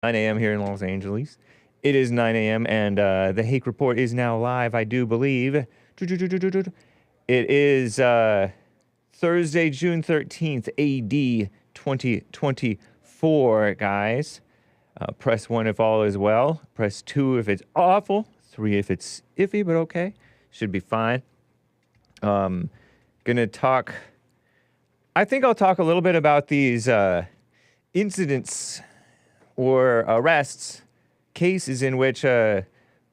9 a.m. here in Los Angeles. It is 9 a.m. and the Hake Report is now live, I do believe. It is Thursday, June 13th, AD 2024, guys. Press 1 if all is well. Press 2 if it's awful. 3 if it's iffy, but okay. Should be fine. Gonna talk... I think I'll talk a little bit about these incidents or arrests, cases in which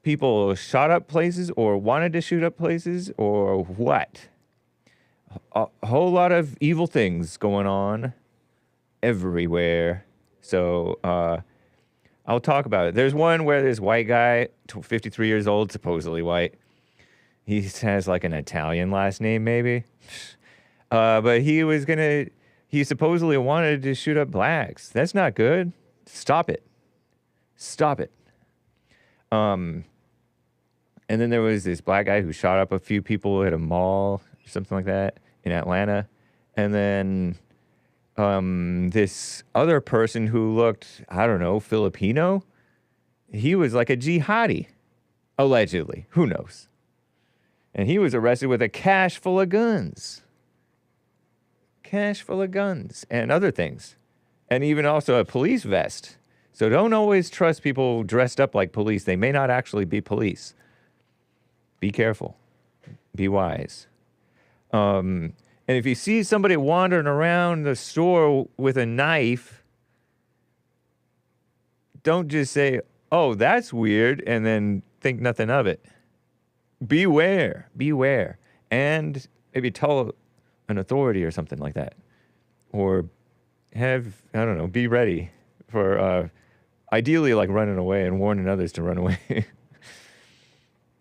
people shot up places or wanted to shoot up places or what. A whole lot of evil things going on everywhere. So I'll talk about it. There's one where this white guy, 53 years old, supposedly white. He has like an Italian last name maybe. But he supposedly wanted to shoot up blacks. That's not good. Stop it. Stop it. And then there was this black guy who shot up a few people at a mall or something like that in Atlanta. And then this other person who looked, I don't know, Filipino. He was like a jihadi, allegedly. Who knows? And he was arrested with a cache full of guns. Cache full of guns and other things. And even also a police vest. So don't always trust people dressed up like police. They may not actually be police. Be careful. Be wise. And if you see somebody wandering around the store with a knife, don't just say, oh, that's weird, and then think nothing of it. Beware. Beware. And maybe tell an authority or something like that. Or have, I don't know, be ready for, ideally like running away and warning others to run away.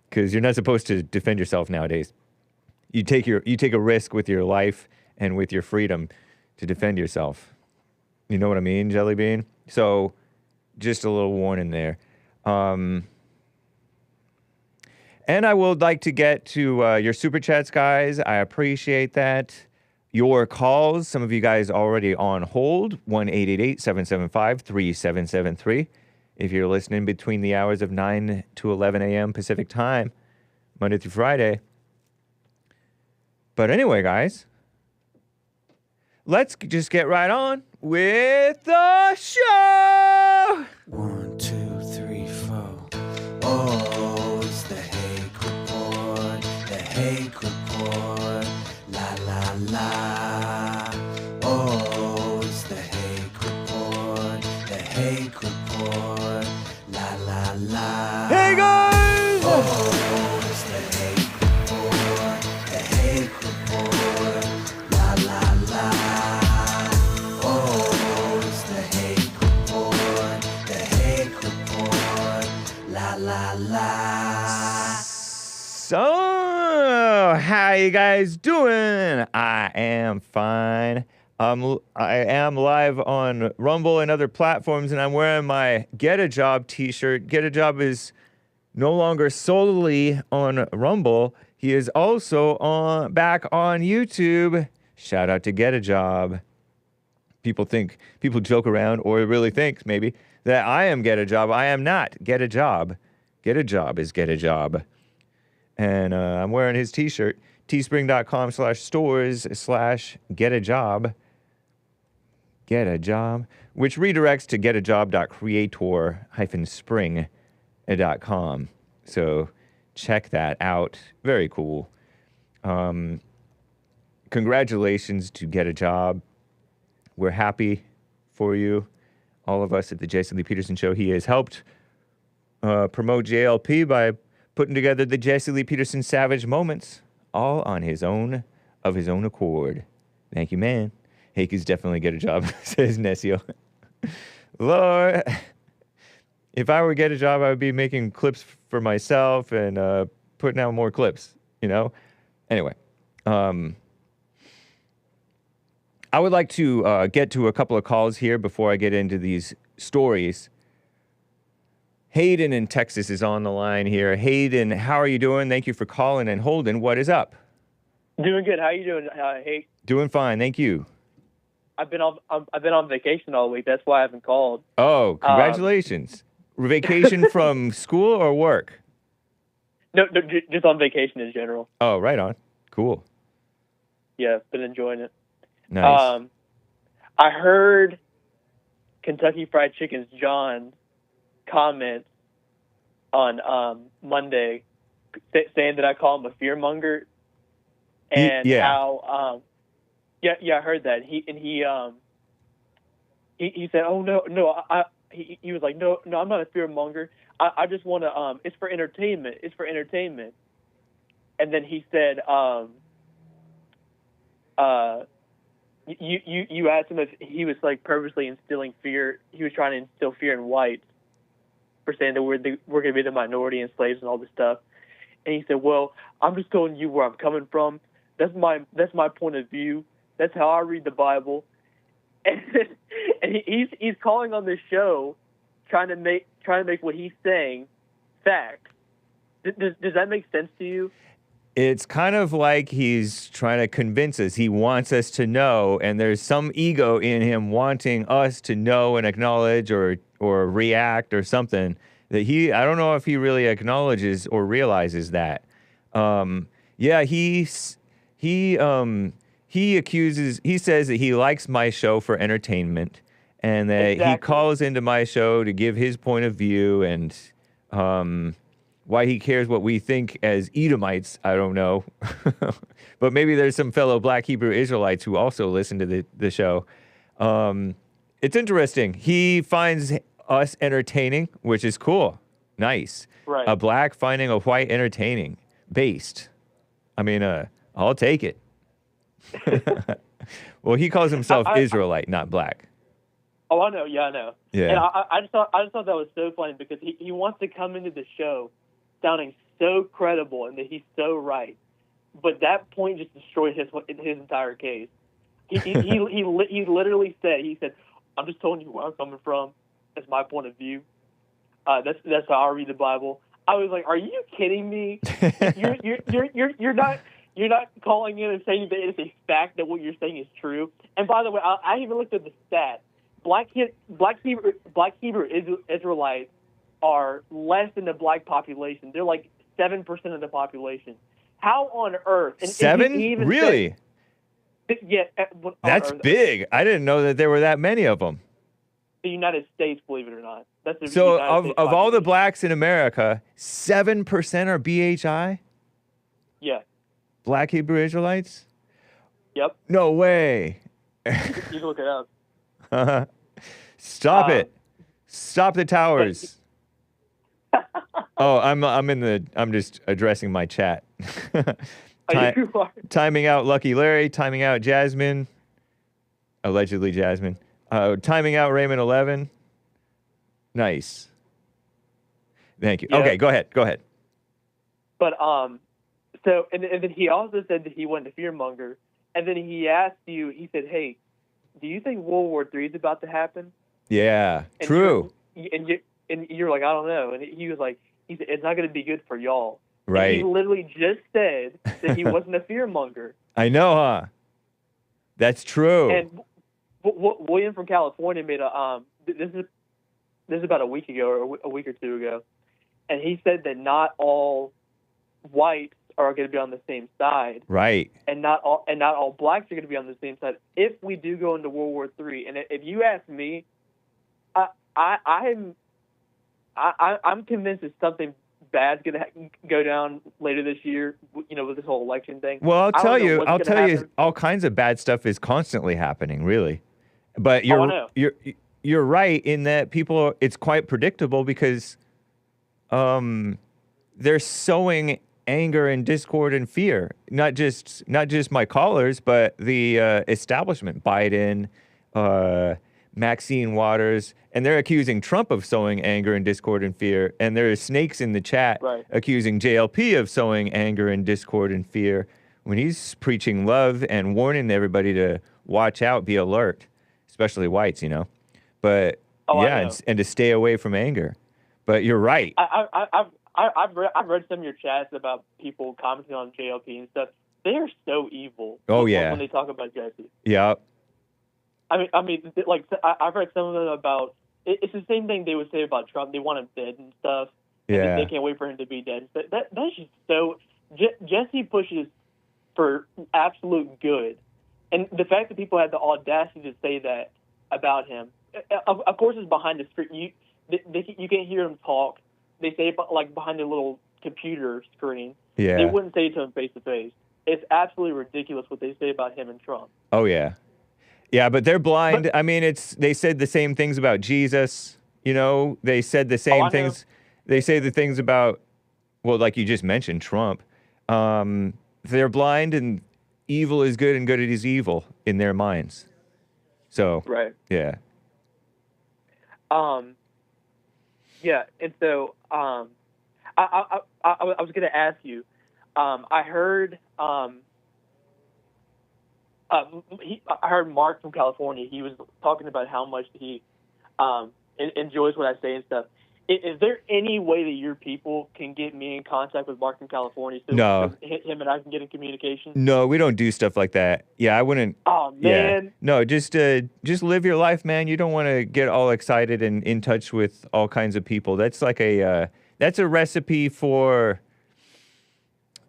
Because you're not supposed to defend yourself nowadays. You take a risk with your life and with your freedom to defend yourself. You know what I mean, Jelly Bean? So, just a little warning there. And I would like to get to your super chats, guys. I appreciate that. Your calls, some of you guys already on hold, 1-888-775-3773. If you're listening between the hours of 9 to 11 a.m. Pacific time, Monday through Friday. But anyway, guys, let's just get right on with the show. 1, 2, 3, 4. Oh, it's the Hake Report. The Hake Report. La la la. Oh, it's the Hake Report. The Hake Report. La la la. Hey, guys! Oh, it's the Hake Report. The Hake Report. La la la. Oh, it's the Hake Report. The Hake Report. La la la. So, how you guys doing? I am fine. I am live on Rumble and other platforms, and I'm wearing my Get a Job t-shirt. Get a Job is no longer solely on Rumble. He is also back on YouTube. Shout out to Get a Job. People joke around, or really think, maybe, that I am Get a Job. I am not Get a Job. Get a Job is Get a Job. And I'm wearing his t-shirt, teespring.com/stores/getajob. Get a Job, which redirects to getajob.creator-spring.com. So check that out. Very cool. Congratulations to Get a Job. We're happy for you. All of us at the Jason Lee Peterson Show. He has helped promote JLP by putting together the Jesse Lee Peterson Savage Moments, all on of his own accord. Thank you, man. Hake is definitely Get a Job, says Nessio. Lord, if I were Get a Job, I would be making clips for myself and putting out more clips, you know? Anyway, I would like to get to a couple of calls here before I get into these stories. Hayden in Texas is on the line here. Hayden, how are you doing? Thank you for calling and holding. What is up? Doing good. How you doing, Hake? Doing fine. Thank you. I've been on vacation all week. That's why I haven't called. Oh, congratulations! Vacation from school or work? No, just on vacation in general. Oh, right on. Cool. Yeah, been enjoying it. Nice. I heard Kentucky Fried Chicken's John comment on Monday saying that I call him a fearmonger, and how I heard that he said, oh no he was like, no I'm not a fearmonger, I just want to it's for entertainment, and then he said you asked him if he was like purposely instilling fear. He was trying to instill fear in whites for saying that we're going to be the minority and slaves and all this stuff. And he said, "Well, I'm just telling you where I'm coming from. That's my point of view. That's how I read the Bible." And he's calling on this show, trying to make what he's saying fact. Does that make sense to you? It's kind of like he's trying to convince us. He wants us to know, and there's some ego in him wanting us to know and acknowledge or react or something that I don't know if he really acknowledges or realizes that. He says that he likes my show for entertainment, and that he calls into my show to give his point of view, and why he cares what we think as Edomites, I don't know. But maybe there's some fellow Black Hebrew Israelites who also listen to the show. It's interesting. He finds us entertaining, which is cool. Nice. Right. A black finding a white entertaining. Based. I mean, I'll take it. Well, he calls himself Israelite, not black. Oh, I know. Yeah, I know. Yeah. And I just thought that was so funny because he wants to come into the show sounding so credible and that he's so right, but that point just destroyed his entire case. He literally said, "I'm just telling you where I'm coming from. That's my point of view. That's how I read the Bible." I was like, "Are you kidding me? You're not calling in and saying that it's a fact that what you're saying is true." And by the way, I even looked at the stat. Black Hebrew Israelites are less than the black population. They're like 7% of the population. How on earth? And 7? Really? Yeah. That's big. I didn't know that there were that many of them. The United States, believe it or not. That's so of all the blacks in America, 7% are BHI? Yeah. Black Hebrew Israelites? Yep. No way. You can look it up. Stop it. Stop the towers. Oh, I'm just addressing my chat. You are. Timing out Lucky Larry, timing out Jasmine, allegedly Jasmine. Timing out Raymond 11. Nice. Thank you. Yeah. Okay, go ahead. But so and then he also said that he went to fearmonger, and then he asked you. He said, "Hey, do you think World War III is about to happen?" Yeah, and true. You're like, "I don't know," and he was like, "He said it's not going to be good for y'all." Right. And he literally just said that he wasn't a fearmonger. I know, huh? That's true. And William from California made a this is about a week ago or a week or two ago, and he said that not all whites are going to be on the same side, right? And not all blacks are going to be on the same side if we do go into World War III. And if you ask me, I'm convinced that something bad's going to go down later this year. You know, with this whole election thing. Well, I'll tell you, all kinds of bad stuff is constantly happening, really. But you're right in that it's quite predictable because they're sowing anger and discord and fear. Not just my callers, but the establishment, Biden, Maxine Waters, and they're accusing Trump of sowing anger and discord and fear. And there are snakes in the chat accusing JLP of sowing anger and discord and fear when he's preaching love and warning everybody to watch out, be alert, especially whites, you know. But and to stay away from anger. But you're right. I've read some of your chats about people commenting on JLP and stuff. They are so evil. Oh, yeah. When they talk about Jesse. Yeah. I've read some of them about. It's the same thing they would say about Trump. They want him dead and stuff. And Yeah. they can't wait for him to be dead. But that's just so. Jesse pushes for absolute good, and the fact that people have the audacity to say that about him, of course, it's behind the screen. You can't hear him talk. They say it like behind a little computer screen. Yeah. They wouldn't say it to him face to face. It's absolutely ridiculous what they say about him and Trump. Oh yeah. Yeah, but they're blind. I mean, they said the same things about Jesus. You know, they said the same things. They say the things about, well, like you just mentioned, Trump. They're blind, and evil is good and good is evil in their minds. So, right. Yeah. Yeah, and so I was going to ask you. I heard I heard Mark from California. He was talking about how much he enjoys what I say and stuff. Is there any way that your people can get me in contact with Mark from California so him and I can get in communication? No, we don't do stuff like that. Yeah, I wouldn't. Oh, man. Yeah. No, just live your life, man. You don't want to get all excited and in touch with all kinds of people. That's like that's a recipe for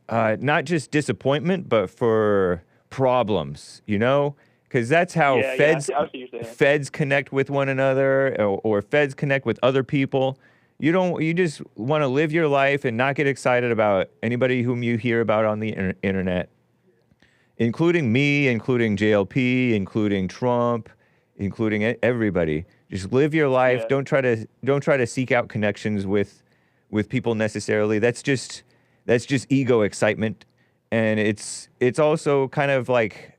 not just disappointment, but for problems, you know? Because that's how feds connect with one another, or feds connect with other people. You just want to live your life and not get excited about anybody whom you hear about on the internet, including me, including JLP, including Trump, including everybody. Just live your life. Yeah. Don't try to seek out connections with people necessarily. That's just ego excitement, and it's also kind of like.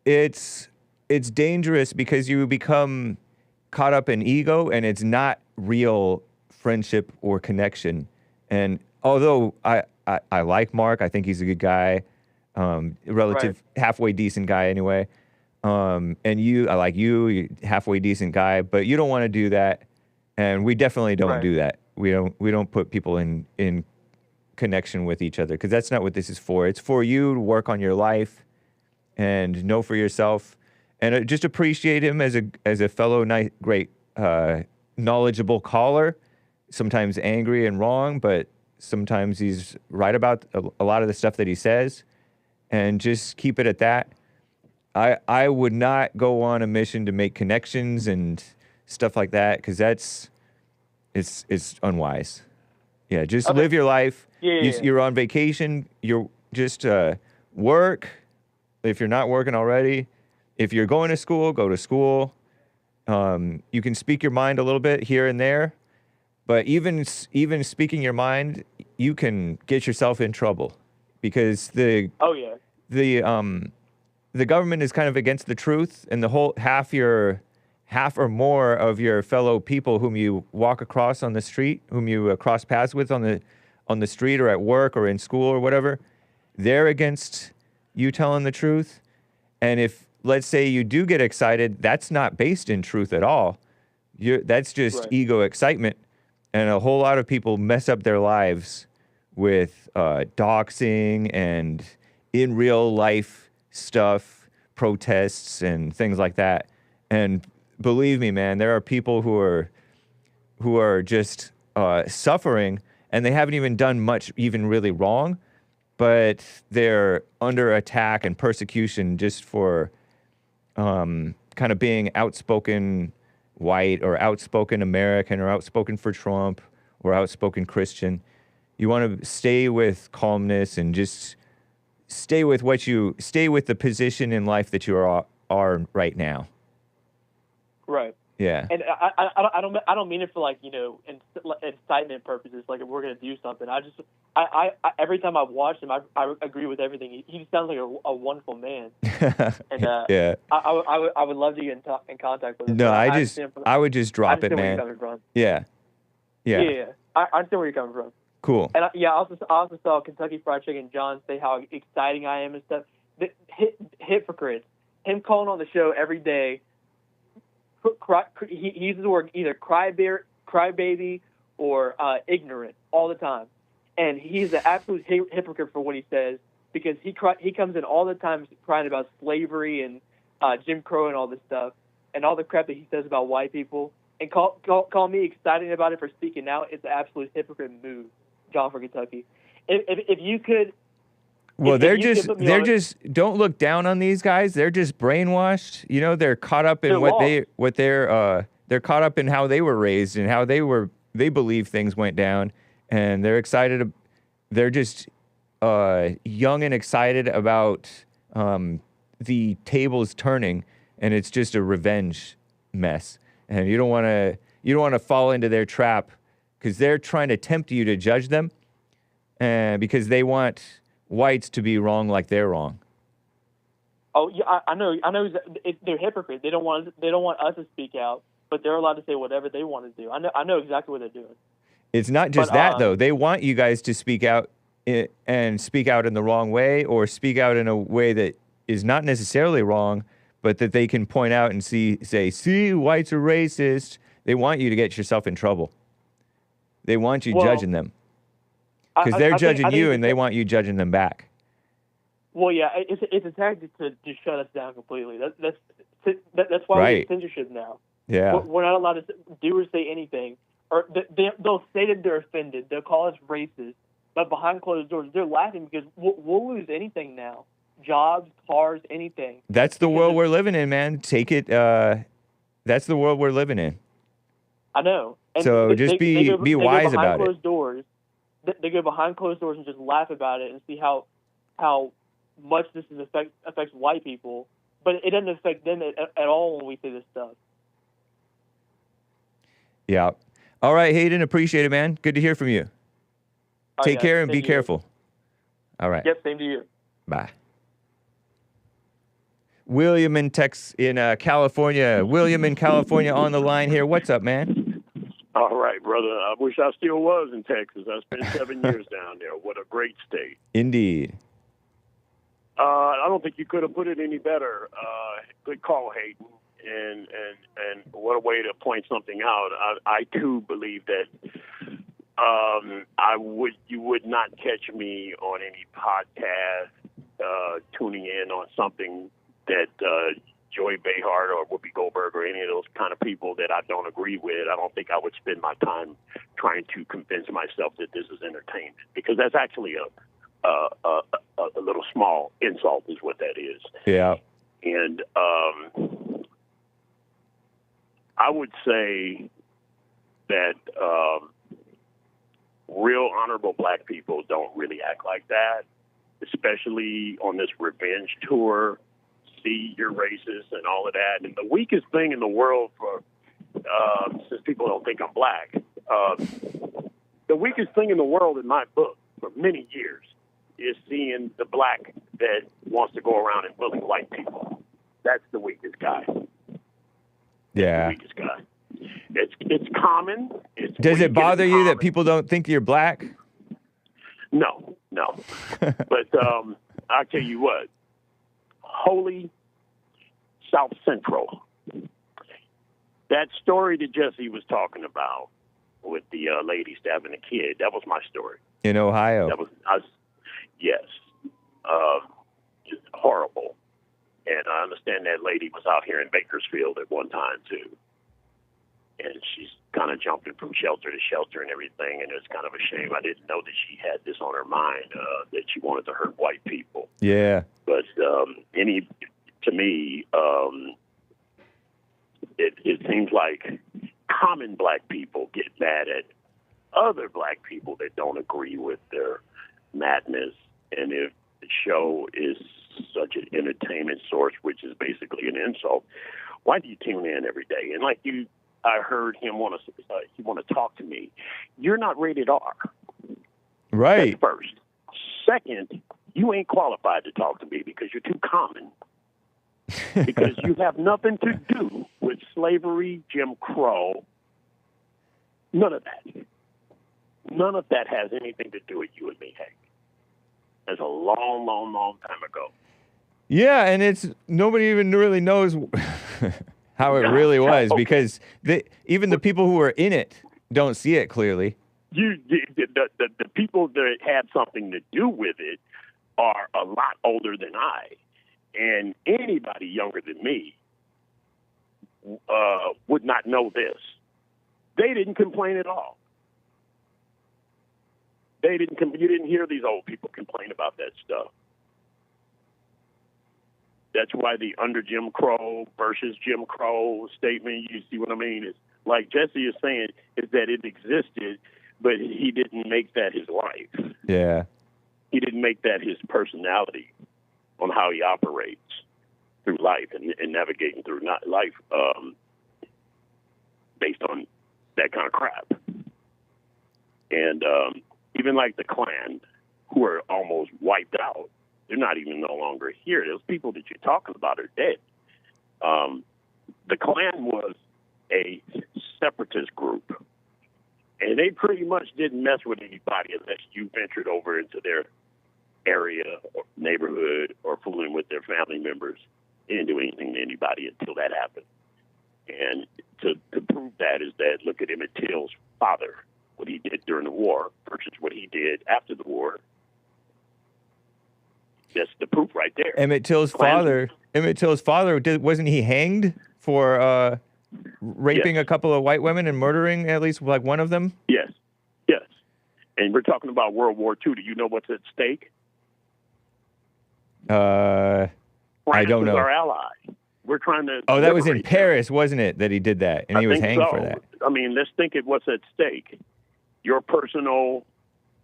It's dangerous because you become caught up in ego, and it's not real friendship or connection. And although I like Mark, I think he's a good guy, halfway decent guy anyway. And I like you're halfway decent guy, but you don't want to do that, and we definitely don't do that. We don't put people in connection with each other, because that's not what this is for. It's for you to work on your life and know for yourself, and just appreciate him as a fellow great knowledgeable caller. Sometimes angry and wrong, but sometimes he's right about a lot of the stuff that he says, and just keep it at that. I would not go on a mission to make connections and stuff like that, because it's unwise. Yeah, just live your life. You're on vacation. You're just work. If you're not working already, if you're going to school, go to school. You can speak your mind a little bit here and there, but even speaking your mind, you can get yourself in trouble, because the government is kind of against the truth, and the whole half or more of your fellow people whom you walk across on the street, whom you cross paths with on the street or at work or in school or whatever, they're against you telling the truth. And if, let's say, you do get excited, that's not based in truth at all. That's just ego excitement. And a whole lot of people mess up their lives with doxing and in real life stuff, protests and things like that. And believe me, man, there are people who are just suffering, and they haven't even done much even really wrong, but they're under attack and persecution just for kind of being outspoken white or outspoken American or outspoken for Trump or outspoken Christian. You want to stay with calmness and just stay with the position in life that you are right now. Right. Yeah. And I don't mean it for, like, incitement purposes. Like, if we're gonna do something, I every time I watch him, I agree with everything. He just sounds like a wonderful man. And yeah. I would love to get in contact with him. No, I would just drop it, man. Where you're coming from. Yeah. I understand where you're coming from. Cool. And I also saw Kentucky Fried Chicken John say how exciting I am and stuff. Hypocrites. Him calling on the show every day. He uses the word either crybaby or ignorant all the time, and he's an absolute hypocrite for what he says, because he comes in all the time crying about slavery and Jim Crow and all this stuff, and all the crap that he says about white people, and call me excited about it for speaking out, it's an absolute hypocrite move, John from Kentucky. If you could. Well, they're just don't look down on these guys. They're just brainwashed. You know, they're caught up in they're caught up in how they were raised and how they believe things went down, and they're excited. They're just young and excited about the tables turning, and it's just a revenge mess. And you don't want to fall into their trap, because they're trying to tempt you to judge them, because they want whites to be wrong like they're wrong. Oh yeah, I know. They're hypocrites. They don't want us to speak out, but they're allowed to say whatever they want to do. I know exactly what they're doing. It's not just that though. They want you guys to speak out and speak out in the wrong way, or speak out in a way that is not necessarily wrong, but that they can point out and say, see, whites are racist. They want you to get yourself in trouble. They want you judging them. Because they're judging you, and they want you judging them back. Well, yeah, it's a tactic to just shut us down completely. That's why we get censorship now. Yeah, we're not allowed to do or say anything, or they'll say that they're offended. They'll call us racist, but behind closed doors, they're laughing because we'll lose anything now: jobs, cars, anything. That's the world we're living in, man. Take it. That's the world we're living in. I know. And so just be wise about it. Doors. They go behind closed doors and just laugh about it and see how much this affects white people, but it doesn't affect them at all when we say this stuff. Yeah. All right, Hayden, appreciate it, man. Good to hear from you. Take care and be careful. All right. Yep, same to you. Bye. William in California. William in California on the line here. What's up, man? All right, brother. I wish I still was in Texas. I spent 7 years down there. What a great state. Indeed. I don't think you could have put it any better. Good call, Hayden. And what a way to point something out. I too believe that you would not catch me on any podcast tuning in on something that Joy Behar or Whoopi Goldberg or any of those kind of people that I don't agree with. I don't think I would spend my time trying to convince myself that this is entertainment, because that's actually a little small insult is what that is. Yeah. And I would say that real honorable black people don't really act like that, especially on this revenge tour. See, you're racist and all of that. And the weakest thing in the world for, since people don't think I'm black, the weakest thing in the world in my book for many years is seeing the black that wants to go around and bully white people. That's the weakest guy. Yeah. The weakest guy. It's common. Does it bother you that people don't think you're black? No. But I'll tell you what. Holy South Central. That story that Jesse was talking about with the lady stabbing a kid, that was my story. In Ohio. Yes. Just horrible. And I understand that lady was out here in Bakersfield at one time, too. And she's kind of jumping from shelter to shelter and everything, and it's kind of a shame. I didn't know that she had this on her mind, that she wanted to hurt white people. Yeah. But to me, it seems like common black people get mad at other black people that don't agree with their madness. And if the show is such an entertainment source, which is basically an insult, why do you tune in every day? And like I heard him want to talk to me. You're not rated R. Right. That's first. Second, you ain't qualified to talk to me because you're too common. Because you have nothing to do with slavery, Jim Crow. None of that. None of that has anything to do with you and me, Hake. That's a long, long, long time ago. Yeah, and nobody even really knows how it really was, because even the people who are in it don't see it clearly. The people that had something to do with it are a lot older than I. And anybody younger than me would not know this. They didn't complain at all. You didn't hear these old people complain about that stuff. That's why the under Jim Crow versus Jim Crow statement, you see what I mean? It's like Jesse is saying, is that it existed, but he didn't make that his life. Yeah. He didn't make that his personality on how he operates through life and navigating through life based on that kind of crap. And even like the Klan, who are almost wiped out, they're not even no longer here. Those people that you're talking about are dead. The Klan was a separatist group, and they pretty much didn't mess with anybody unless you ventured over into their area or neighborhood or fooling with their family members. They didn't do anything to anybody until that happened. And to prove that is that look at Emmett Till's father, what he did during the war versus what he did after the war. That's the proof right there. Emmett Till's father, wasn't he hanged for raping a couple of white women and murdering at least like one of them? Yes. And we're talking about World War II. Do you know what's at stake? I don't know. France is our ally. We're trying to. Oh, that was in liberate Paris, wasn't it? That he did that, and he was hanged for that. I mean, let's think of what's at stake: your personal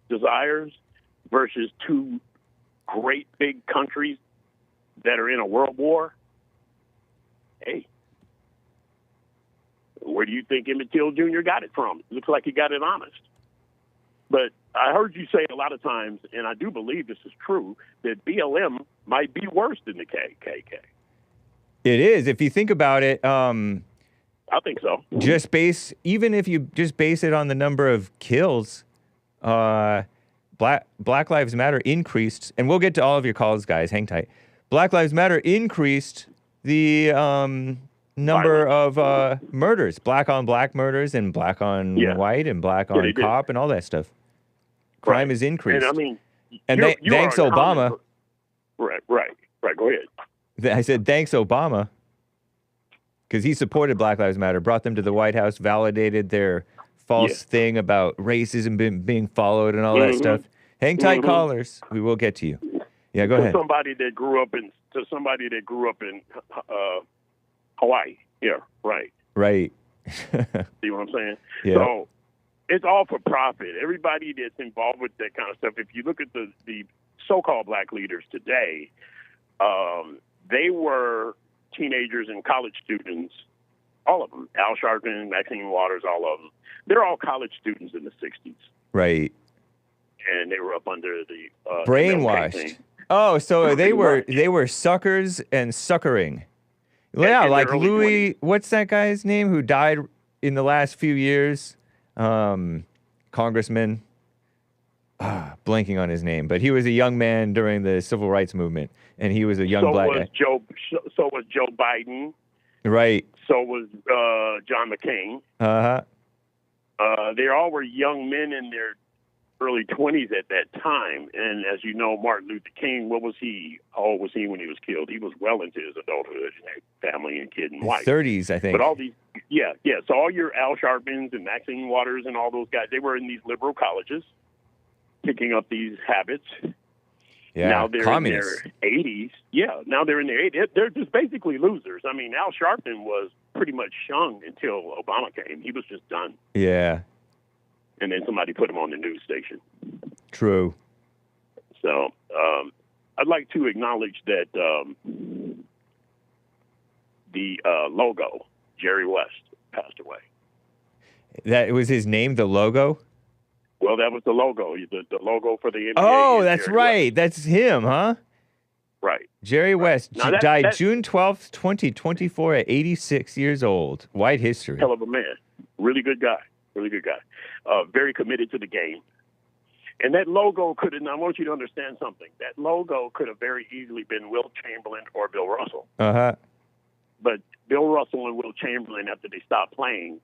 desires versus two great big countries that are in a world war. Hey, where do you think Emmett Till Jr. got it from? It looks like he got it honest. But I heard you say a lot of times, and I do believe this is true, that BLM might be worse than the KKK. It is. If you think about it, I think so. Even if you just base it on the number of kills, Black Lives Matter increased, and we'll get to all of your calls, guys. Hang tight. Black Lives Matter increased the number of murders, black on black murders, and black on white, and black on cop, and all that stuff. Crime is increased. And I mean, and thanks Obama. Right. Go ahead. I said thanks Obama, because he supported Black Lives Matter, brought them to the White House, validated their false thing about racism being followed and all that stuff. Hang tight, callers. We will get to you. Yeah, go ahead. Somebody that grew up in Hawaii. Yeah, right. Right. See what I'm saying? Yeah. So it's all for profit. Everybody that's involved with that kind of stuff, if you look at the so-called black leaders today, they were teenagers and college students, all of them. Al Sharpton, Maxine Waters, all of them. They're all college students in the 60s. Right. And they were up under the brainwashed. Oh, so they were suckers and suckering. Yeah, like Louis, 20s. What's that guy's name who died in the last few years? Congressman. Blanking on his name, but he was a young man during the civil rights movement, and he was a young black guy. So was Joe Biden. Right. So was John McCain. They all were young men in their early 20s at that time. And as you know, Martin Luther King, what was he? How old was he when he was killed? He was well into his adulthood and had family and kid and wife. 30s, I think. But all these, yeah. So all your Al Sharptons and Maxine Waters and all those guys, they were in these liberal colleges picking up these habits. Yeah, now they're communists. in their 80s. Yeah, now they're in their 80s. They're just basically losers. I mean, Al Sharpton was pretty much shunned until Obama came. He was just done. Yeah. And then somebody put him on the news station. True. So I'd like to acknowledge that the logo, Jerry West, passed away. That was his name, the logo? Well, that was the logo, the logo for the NBA. Oh, that's Jerry right. West. That's him, huh? Right. Jerry West Now died June 12th, 2024 at 86 years old. White history. Hell of a man. Really good guy. Very committed to the game. And that logo could have, I want you to understand something. That logo could have very easily been Will Chamberlain or Bill Russell. Uh-huh. But Bill Russell and Will Chamberlain, after they stopped playing,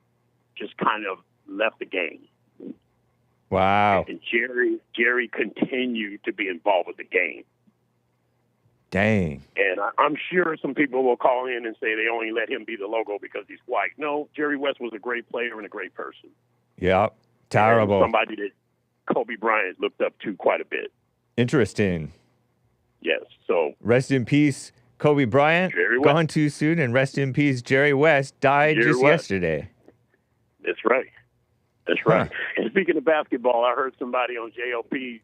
just kind of left the game. Wow. And Jerry continued to be involved with the game. Dang. And I'm sure some people will call in and say they only let him be the logo because he's white. No, Jerry West was a great player and a great person. Yep. Terrible. And somebody that Kobe Bryant looked up to quite a bit. Interesting. Yes. So rest in peace, Kobe Bryant. Gone too soon, and rest in peace, Jerry West. Died just yesterday. That's right. That's right. And speaking of basketball, I heard somebody on JLP.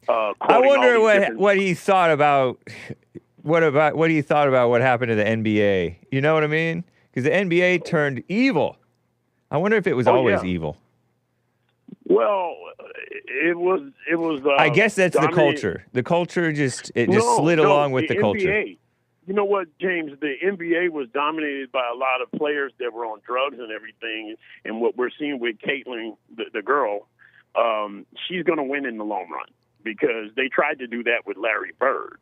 I wonder what he thought about what he thought about what happened to the NBA. You know what I mean? Because the NBA turned evil. I wonder if it was always evil. Well, it was. I guess that's the culture. The culture just slid along with the culture. NBA, you know what, James? The NBA was dominated by a lot of players that were on drugs and everything. And what we're seeing with Caitlin, the girl, she's going to win in the long run because they tried to do that with Larry Bird,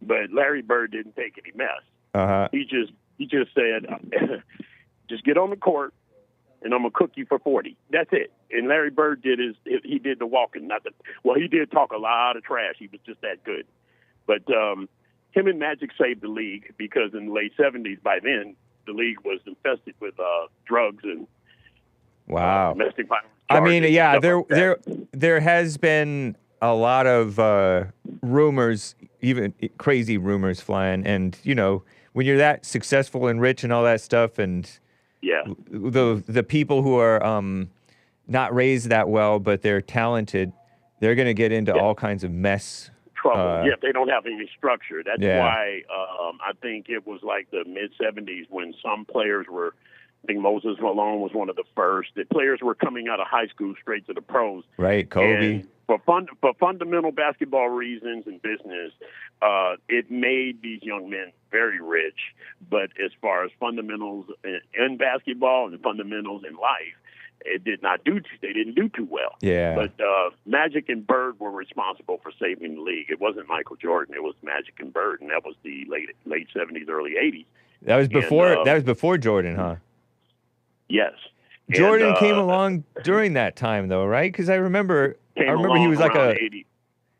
but Larry Bird didn't take any mess. He just said, just get on the court, and I'm gonna cook you for 40. That's it. And Larry Bird did he did the walking. He did talk a lot of trash. He was just that good. But him and Magic saved the league because in the late 70s, by then, the league was infested with drugs and domestic violence. I mean, yeah, there has been a lot of rumors, even crazy rumors flying. And, you know, when you're that successful and rich and all that stuff, and the people who are not raised that well, but they're talented, they're going to get into all kinds of mess. Trouble. If they don't have any structure. That's why I think it was like the mid-'70s when some players were, I think Moses Malone was one of the first. The players were coming out of high school straight to the pros. Right, Kobe. And for fundamental basketball reasons and business, it made these young men very rich. But as far as fundamentals in basketball and fundamentals in life, they didn't do too well. Yeah. But Magic and Bird were responsible for saving the league. It wasn't Michael Jordan. It was Magic and Bird, and that was the late 70s, early 80s. That was before Jordan, huh? Yes. Jordan came along during that time, though, right? Because I remember he was like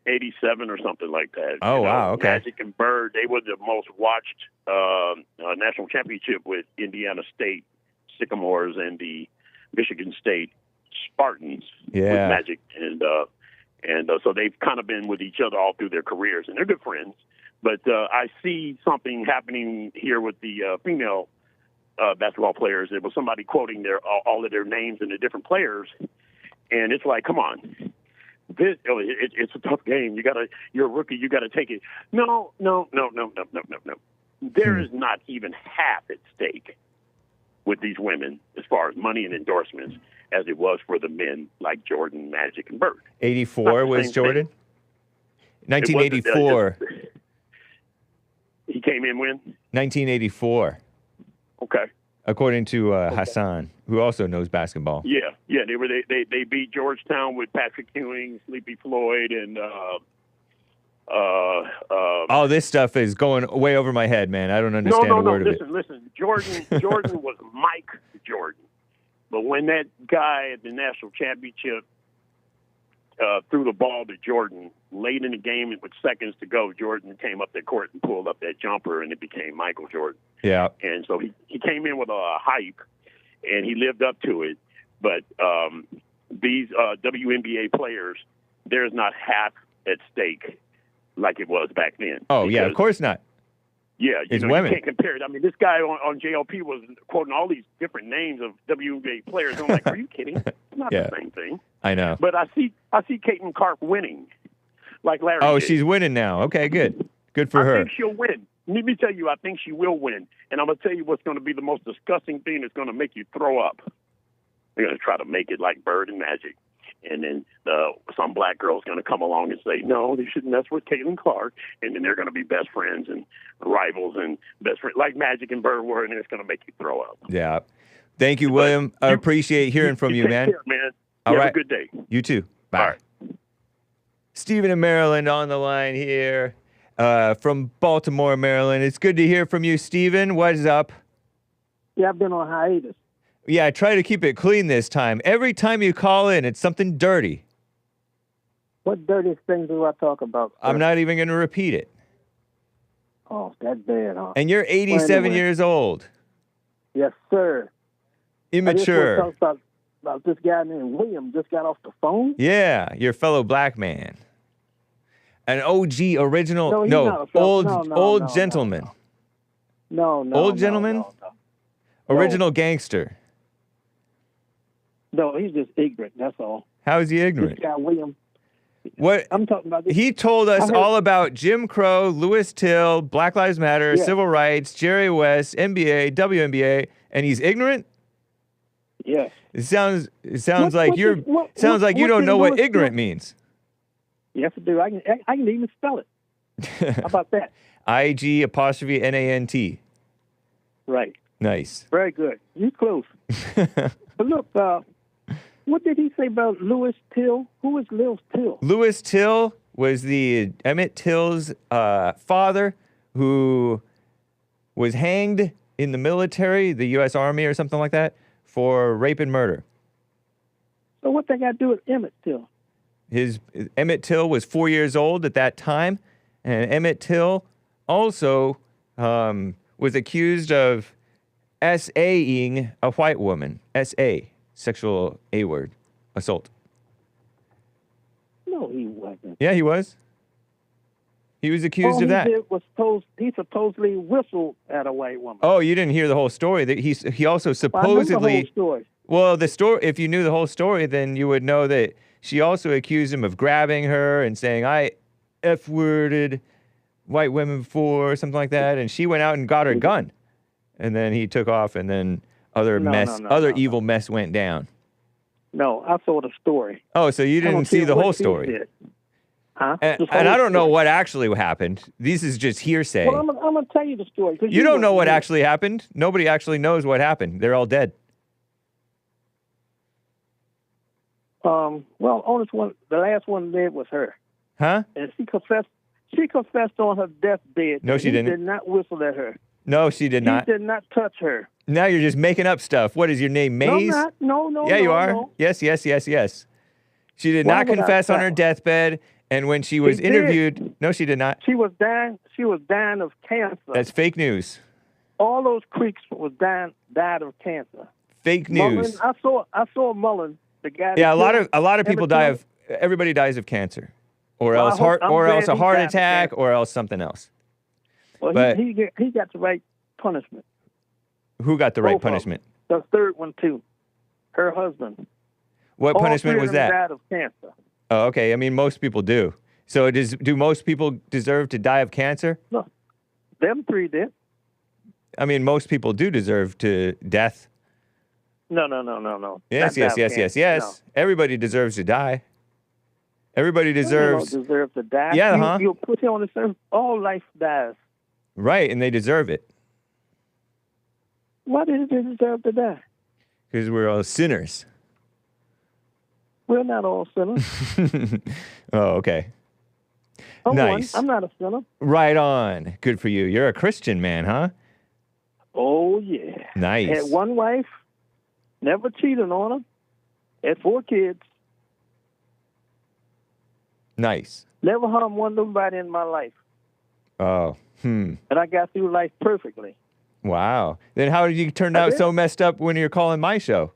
87 or something like that. Oh, wow, okay. Magic and Bird, they were the most watched national championship with Indiana State Sycamores and the Michigan State Spartans with Magic. And so they've kind of been with each other all through their careers, and they're good friends. But I see something happening here with the female basketball players. There was somebody quoting all of their names and the different players, and it's like, come on, it's a tough game. You're a rookie. You got to take it. No. There is not even half at stake with these women as far as money and endorsements as it was for the men like Jordan, Magic, and Bird. 84 was Jordan? 1984. He came in when? 1984. Okay. According to Hassan, who also knows basketball. Yeah. They beat Georgetown with Patrick Ewing, Sleepy Floyd, and all this stuff is going way over my head, man. I don't understand a word of it. Listen. Jordan was Mike Jordan, but when that guy at the national championship threw the ball to Jordan late in the game with seconds to go, Jordan came up the court and pulled up that jumper, and it became Michael Jordan. Yeah. And so he came in with a hype, and he lived up to it. But these WNBA players, there's not half at stake like it was back then. Oh, yeah, of course not. Yeah, it's you women. Can't compare it. I mean, this guy on JLP was quoting all these different names of WNBA players. I'm like, are you kidding? It's not the same thing. I know. But I see Caitlin Clark winning, like Larry did. She's winning now. Okay, good. Good for her. I think she'll win. Let me tell you, I think she will win. And I'm going to tell you what's going to be the most disgusting thing that's going to make you throw up. They're going to try to make it like Bird and Magic. And then some black girl's going to come along and say, no, they shouldn't mess with Caitlin Clark. And then they're going to be best friends and rivals and best friends, like Magic and Bird were, and it's going to make you throw up. Yeah. Thank you, William. I appreciate hearing from you, man. Take care, man. All right. Have a good day. You too. Bye. All right. Stephen in Maryland on the line here from Baltimore, Maryland. It's good to hear from you, Stephen. What is up? Yeah, I've been on hiatus. Yeah, I try to keep it clean this time. Every time you call in, it's something dirty. What dirty thing do I talk about, sir? I'm not even going to repeat it. Oh, that's bad, huh? And you're 87 anyway. years old. Yes, sir. Immature. I just want to talk about this guy named William just got off the phone. Yeah, your fellow black man. An OG original, No, he's not a fellow. old No, gentleman. No. Old gentleman? No. Original gangster. No, he's just ignorant. That's all. How is he This ignorant? guy William. What I'm talking about this. he told us I heard- all about Jim Crow, Louis Till, Black Lives Matter, Yeah. civil rights, Jerry West, NBA, WNBA, and he's ignorant? Yes. It sounds What- like what you're did- what- sounds what- like you what don't did know what Louis ignorant Till- means. Yes, I do. I can even spell it. How about that? IG''NANT. Right. Nice. Very good. You close. But look, what did he say about Louis Till? Who is Louis Till? Louis Till was the Emmett Till's father, who was hanged in the military, the U.S. Army or something like that, for rape and murder. So what they got to do with Emmett Till? Emmett Till was 4 years old at that time, and Emmett Till also was accused of SAing a white woman. SA, sexual A-word, assault. No, he wasn't. Yeah, he was. He was accused of that. He supposedly whistled at a white woman. Oh, you didn't hear the whole story. That he also Well, I know the supposedly. whole story. Well, the story. If you knew the whole story, then you would know that she also accused him of grabbing her and saying, "I F-worded white women before," or something like that. And she went out and got her gun, and then he took off, and then other evil mess went down. No, I saw the story. Oh, so you I don't didn't see care the what whole she story. did. Huh? And The whole I don't know story. what actually happened. This is just hearsay. Well, I'm going to tell you the story. 'cause You don't know wasn't what here. actually happened. Nobody actually knows what happened. They're all dead. Well, the last one dead was her. Huh? And she confessed on her deathbed. No, that she he didn't. did not whistle at her. No, she did not. He did not touch her. Now you're just making up stuff. What is your name, Maze? No, I'm not. No. Yeah, you no, are. no. Yes. She did Why not would I confess on her stop? deathbed, and when she was did. interviewed, no, she did not. She was dying of cancer. That's fake news. All those creeks died of cancer. Fake Mullen, news. I saw Mullen, the guy. Yeah, that a lot of people Emmett die Till. of. Everybody dies of cancer, or Well, else I'm glad a he heart died of attack, cancer. or else something else. Well, but- he got the right punishment. Who got the right Both of them. punishment? The third one too. Her husband. What All punishment three was of them that? Died of cancer. Oh, okay. I mean, most people do. So do most people deserve to die of cancer? No, them three did. I mean, most people do deserve to death. No. Yes. Not die of cancer. No. Everybody deserves to die. Everybody They deserves, don't deserve to die. Yeah, huh? You put him on the earth, all life dies. right, and they deserve it Why did they deserve to die? because we're all sinners. We're not all sinners. Oh, okay. I'm Nice. I'm not a sinner. Right on. Good for you. You're a Christian man, huh? Oh, yeah. Nice. Had one wife, never cheated on her. Had 4 kids. Nice. Never harmed nobody in my life. Oh, And I got through life perfectly. wow. Then how did you turn I out did. so messed up when you're calling my show?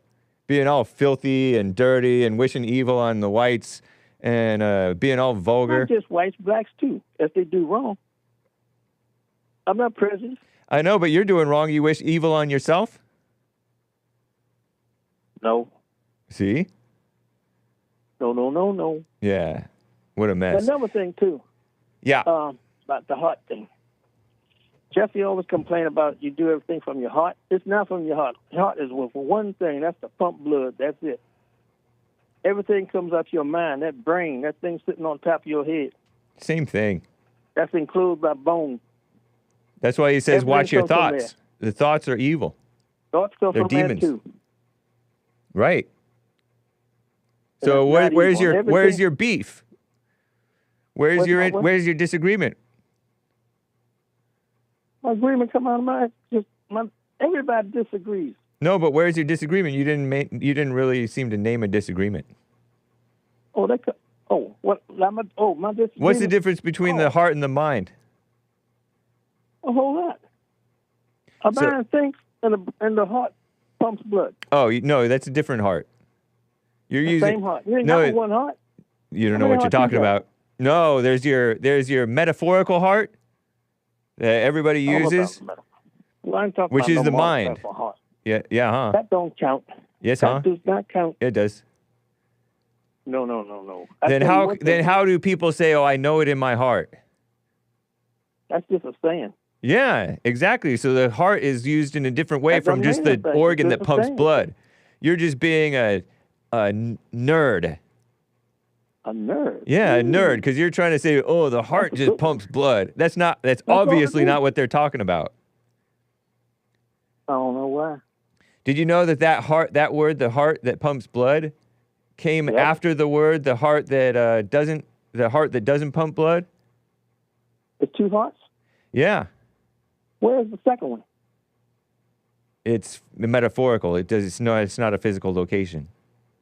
Being all filthy and dirty and wishing evil on the whites and being all vulgar. Not just whites, blacks too, if they do wrong. I'm not prejudiced. I know, but you're doing wrong. You wish evil on yourself? No. See? No. Yeah. What a mess. Another thing too, Yeah. about the heart thing. Jesse always complain about you do everything from your heart. It's not from your heart. Your heart is for one thing. That's to pump blood. That's it. Everything comes out your mind. That brain, that thing sitting on top of your head, Same thing. that's enclosed by bone. That's why he says, Everything watch your comes from thoughts. The thoughts are evil. Thoughts come They're from demons. that too. Right. And So it's not where's evil. your Everything- your beef? Where's What's your my what? where's your disagreement? My agreement come out of everybody disagrees. No, but where's your disagreement? You didn't really seem to name a disagreement. Oh, my disagreement. What's the difference between the heart and the mind? A whole lot. A man thinks, and the heart pumps blood. Oh, no, that's a different heart. You're The using same heart. You ain't got one heart. You don't How know many what you're hearts talking you got? about. No, there's your metaphorical heart that everybody I don't know about uses, the metaphor. Well, I'm talking which about is no the more mind. metaphor heart. Yeah, huh? That don't count. Yes, That huh? does not count. It does. No. I Then tell you how what, though, how do people say, "Oh, I know it in my heart"? That's just a saying. Yeah, exactly. So the heart is used in a different way That from doesn't just mean the anything. organ It's that just a pumps saying. blood. You're just being a nerd. A nerd. Yeah, a nerd, because you're trying to say, "Oh, the heart a just good pumps blood." That's all obviously it is. not what they're talking about. I don't know why. Did you know that word, the heart that pumps blood, came Yep. after the word, the heart that doesn't pump blood? It's two hearts. Yeah, Where's the second one? it's metaphorical. It's not a physical location.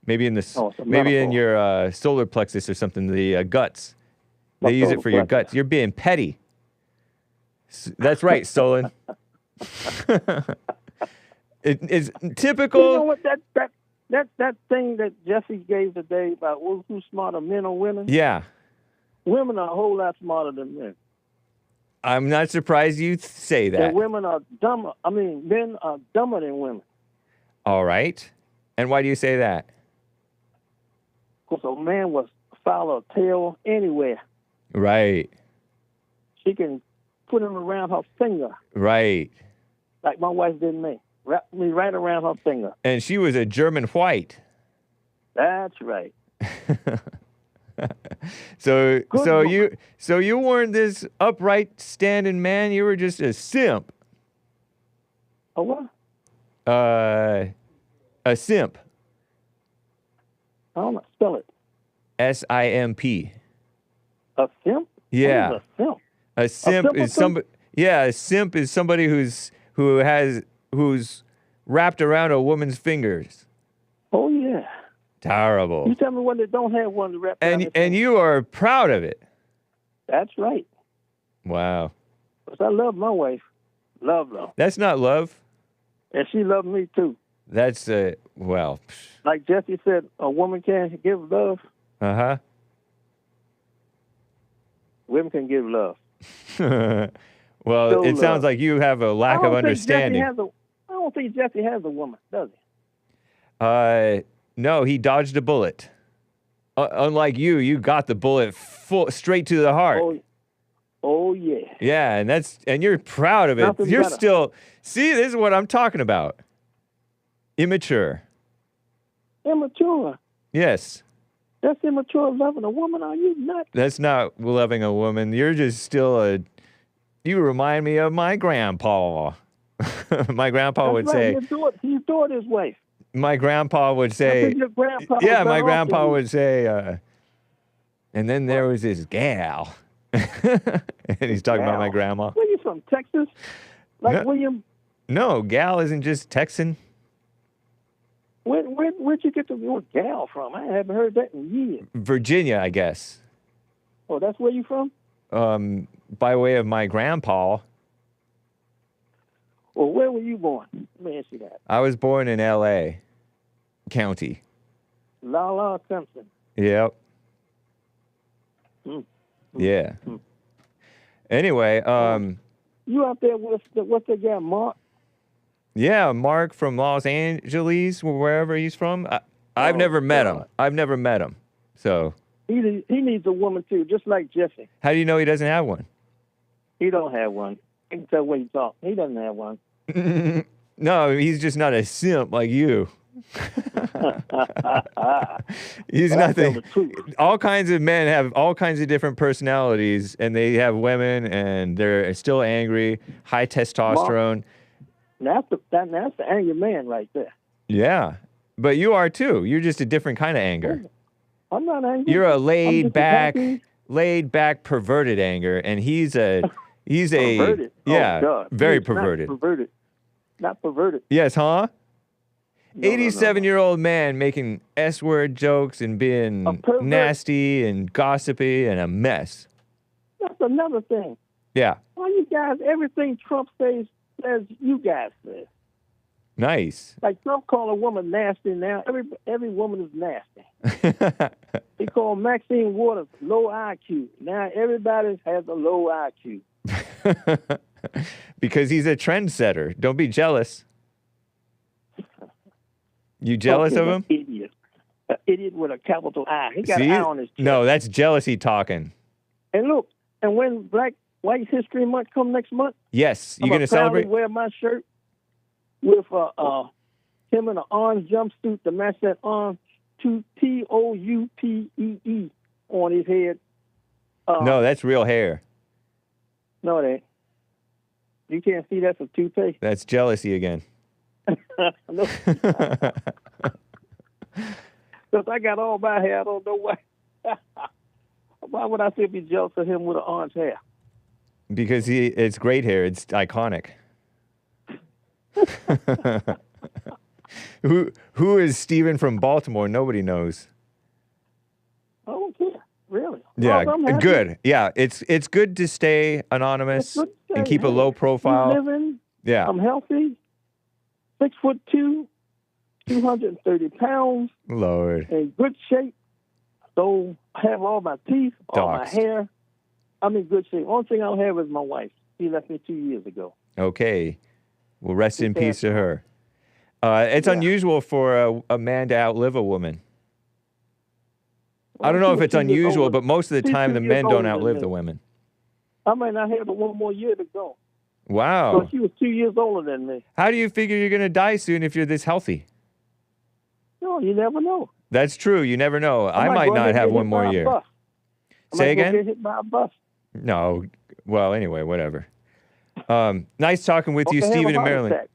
Maybe in Oh, it's a maybe in metaphor. your solar plexus or something. The guts. They My use it solar for your plexus. guts. You're being petty. That's right, Stolen. It's typical. You know what? That thing that Jesse gave today about who's smarter, men or women? Yeah, Women are a whole lot smarter than men. I'm not surprised you say that. And women are dumber. I mean, men are dumber than women. All right. And why do you say that? Because a man will follow a tail anywhere. Right. She can put him around her finger, Right. like my wife did me. Wrap me right around her finger. And she was a German white. That's right. So Good you weren't this upright standing man, you were just a simp. A what? A simp. I don't know. Spell it. SIMP. A simp? Yeah. What is a simp? A simp is simpleton? somebody. Yeah, a simp is somebody who's wrapped around a woman's fingers. Oh, yeah. Terrible. You tell me when they don't have one to wrap around their And finger. you are proud of it. That's right. Wow. Because I love my wife. Love. That's not love. And she loved me, too. That's well. Like Jesse said, a woman can't give love. Uh-huh. Women can give love. Well, Still it sounds love. like you have a lack of understanding. I don't think Jesse has a woman, does he? No, he dodged a bullet. Unlike you got the bullet straight to the heart. Oh yeah. Yeah, and you're proud of it. Nothing You're better. still see. This is what I'm talking about. Immature. Immature. Yes, That's immature loving a woman. Are you nuts? that's not loving a woman. You're just still You remind me of my grandpa. My grandpa would That's right. say. He adored his wife. My grandpa would I say. think your grandpa was Yeah, better my off grandpa than you. would say. And then there was this gal. And he's talking about my Gal. grandma. Where you from? Texas? Like No. William? No, gal isn't just Texan. Where'd you get the word gal from? I haven't heard that in years. Virginia, I guess. Oh, that's where you from? By way of my grandpa. Well, where were you born? Let me ask you that. I was born in L.A. County. La Simpson. Yep. Mm. Yeah. Anyway, You out there with what's that guy, Mark? yeah, Mark from Los Angeles, wherever he's from. I've Oh, never met him. God. I've never met him. So, He needs a woman too, just like Jesse. how do you know he doesn't have one? He don't have one. I can tell when he talks. He doesn't have one. No, he's just not a simp like you. He's But I tell nothing. the truth. All kinds of men have all kinds of different personalities, and they have women, and they're still angry, high testosterone. That's the angry man right there. Yeah, but you are too. You're just a different kind of anger. I'm not angry. You're a I'm laid just back, happy. perverted anger, and he's a Perverted. yeah, Oh, God. very He's not perverted. perverted. Not perverted. Yes, huh? No, no, no, no. 87-year-old man making S-word jokes and A being pervert. nasty and gossipy and a mess. That's another thing. Yeah. Why you guys, everything Trump says you guys say. Nice. Like Trump called a woman nasty now. Every woman is nasty. He called Maxine Waters low IQ. Now everybody has a low IQ. Because he's a trendsetter. Don't be jealous. You jealous of him? Idiot. An idiot with a capital I. He got See? an I on his chest. No, that's jealousy talking. And look, and when White History Month come next month, Yes. You I'm going to proudly celebrate? wear my shirt with him in an orange jumpsuit to match that orange TOUPEE on his head. No, that's real hair. No, it ain't. You can't see that's a toupee. That's jealousy again. No. Because I got all my hair, I don't know why. Why would I still be jealous of him with an orange hair? Because it's great hair. It's iconic. Who is Steven from Baltimore? Nobody knows. I don't care, really. Yeah, Well, I'm happy. good. Yeah, it's good to stay anonymous It's good to and stay, keep a hey, low profile. I'm living. Yeah. I'm healthy. 6'2", 230 pounds, Lord. in good shape. So I have all my teeth, all my Doxed. hair. I'm in good shape. Only thing I don't have is my wife. She left me 2 years ago. Okay. Well, rest in Okay. peace to her. It's Yeah. unusual for a man to outlive a woman. I Well, don't know she if was it's 2 years unusual, older. but most of the She's time 2 the years men don't older than outlive me. the women. I might not have but one more year to go. Wow. But she was 2 years older than me. How do you figure you're going to die soon if you're this healthy? No, you never know. That's true. You never know. I might go ahead not and have get one hit more by a year. bus. I Say might go again? get hit by a bus. No. Well, anyway, whatever. Nice talking with you, Okay, have a Stephen in heart Maryland. attack.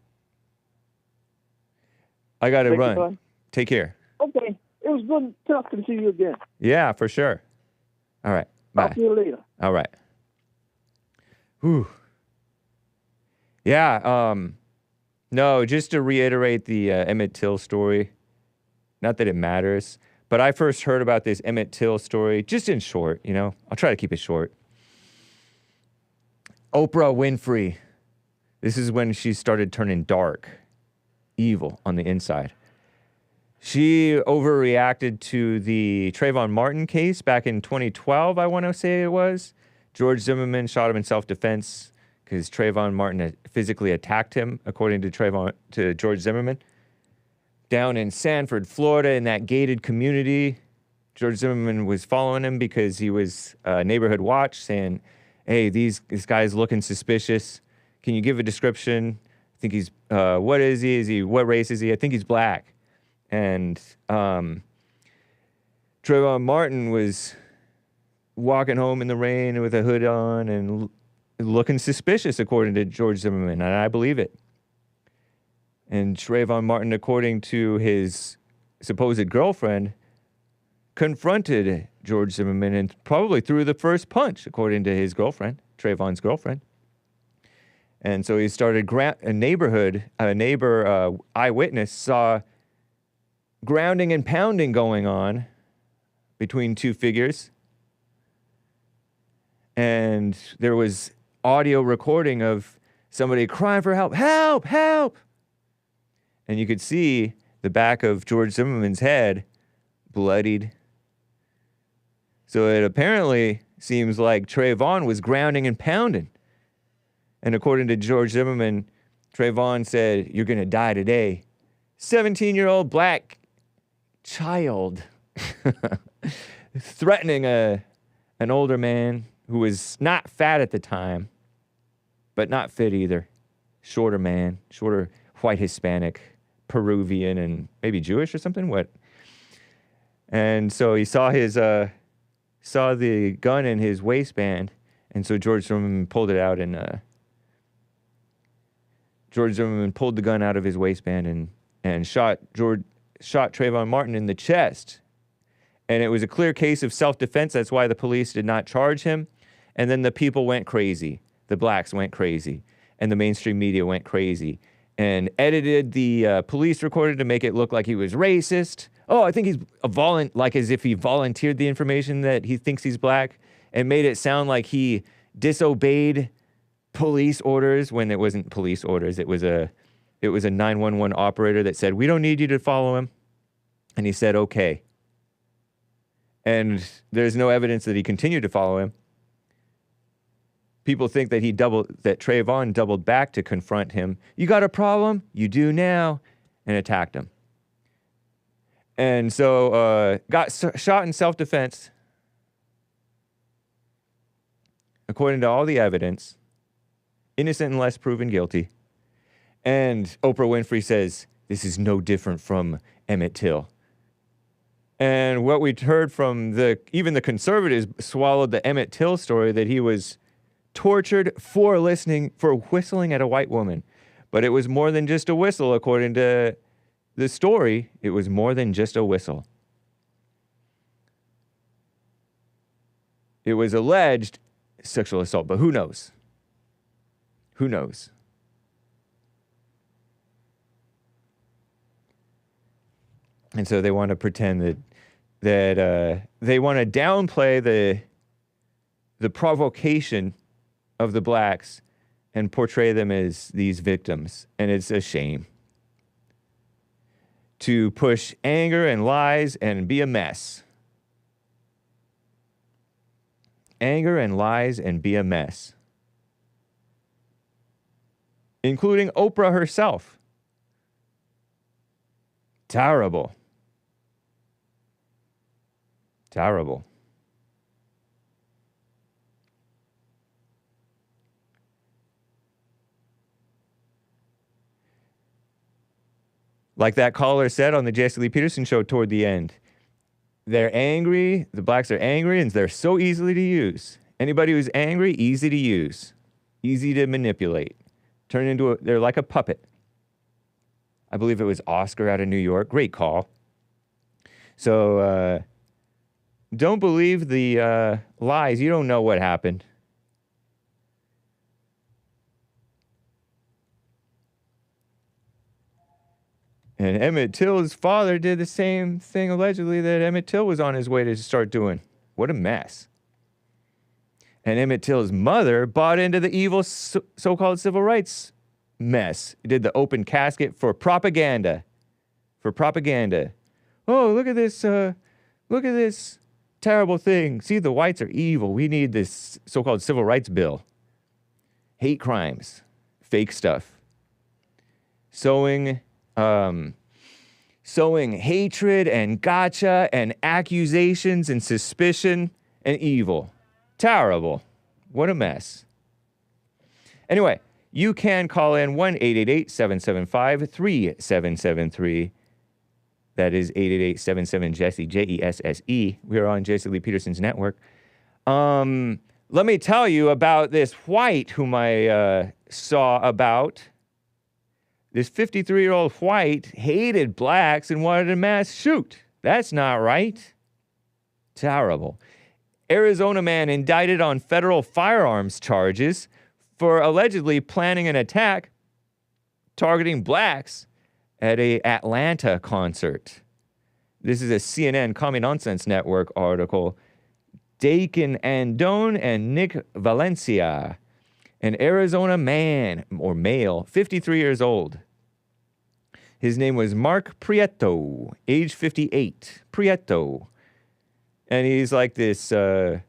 I got to Thank you, run. son. Take care. Okay. It was good talking to you again. Yeah, for sure. All right. Bye. Talk to you later. All right. Whew. Yeah. No, just to reiterate the Emmett Till story. Not that it matters, but I first heard about this Emmett Till story just in short. I'll try to keep it short. Oprah Winfrey. This is when she started turning dark, evil on the inside. She overreacted to the Trayvon Martin case back in 2012, I want to say it was. George Zimmerman shot him in self-defense because Trayvon Martin had physically attacked him, according to George Zimmerman. Down in Sanford, Florida, in that gated community, George Zimmerman was following him because he was neighborhood watch, saying, hey, this guy's looking suspicious. Can you give a description? I think he's, what is he? What race is he? I think he's black. And Trayvon Martin was walking home in the rain with a hood on and looking suspicious, according to George Zimmerman, and I believe it. And Trayvon Martin, according to his supposed girlfriend, confronted George Zimmerman and probably threw the first punch, according to his girlfriend, Trayvon's girlfriend. And so he started, a neighbor eyewitness saw grounding and pounding going on between two figures. And there was audio recording of somebody crying for help, help, help. And you could see the back of George Zimmerman's head bloodied. So it apparently seems like Trayvon was grounding and pounding. And according to George Zimmerman, Trayvon said, you're going to die today. 17-year-old black child threatening an older man who was not fat at the time, but not fit either. Shorter man, shorter white Hispanic, Peruvian, and maybe Jewish or something. What? And so he saw saw the gun in his waistband, and so George Zimmerman pulled it out, and George Zimmerman pulled the gun out of his waistband and shot Trayvon Martin in the chest. And it was a clear case of self-defense. That's why the police did not charge him. And then the people went crazy. The blacks went crazy. And the mainstream media went crazy. And edited the police recorder to make it look like he was racist. Oh, I think he's like as if he volunteered the information that he thinks he's black. And made it sound like he disobeyed police orders when it wasn't police orders. It was a 911 operator that said, "We don't need you to follow him." And he said, "Okay." And there's no evidence that he continued to follow him. People think that that Trayvon doubled back to confront him. "You got a problem? You do now," and attacked him. And so got shot in self-defense. According to all the evidence, innocent unless proven guilty. And Oprah Winfrey says, this is no different from Emmett Till. And what we'd heard from even the conservatives swallowed the Emmett Till story that he was tortured for whistling at a white woman. But it was more than just a whistle, according to the story. It was more than just a whistle. It was alleged sexual assault, but who knows? Who knows? And so they want to pretend that they want to downplay the provocation of the blacks and portray them as these victims. And it's a shame to push anger and lies and be a mess. Anger and lies and be a mess. Including Oprah herself. Terrible. Terrible. Like that caller said on the Jesse Lee Peterson show toward the end, they're angry, the blacks are angry, and they're so easily to use. Anybody who's angry, easy to use, easy to manipulate. They're like a puppet. I believe it was Oscar out of New York. Great call. So don't believe the lies. You don't know what happened. And Emmett Till's father did the same thing, allegedly, that Emmett Till was on his way to start doing. What a mess. And Emmett Till's mother bought into the evil so-called civil rights mess. Did the open casket for propaganda. For propaganda. Oh, look at this terrible thing. See, the whites are evil. We need this so-called civil rights bill. Hate crimes. Fake stuff. Sowing hatred and gotcha and accusations and suspicion and evil. Terrible. What a mess. Anyway, you can call in 1-888-775-3773. That is 888-77-JESSE, Jesse. We are on Jesse Lee Peterson's network. Let me tell you about this white whom I saw about. This 53-year-old white hated blacks and wanted a mass shoot. That's not right. Terrible. Arizona man indicted on federal firearms charges for allegedly planning an attack targeting blacks at a Atlanta concert. This is a CNN Common Nonsense Network article. Dakin Andone and Nick Valencia, an Arizona man, or male, 53 years old. His name was Mark Prieto, age 58. Prieto. And he's like this, I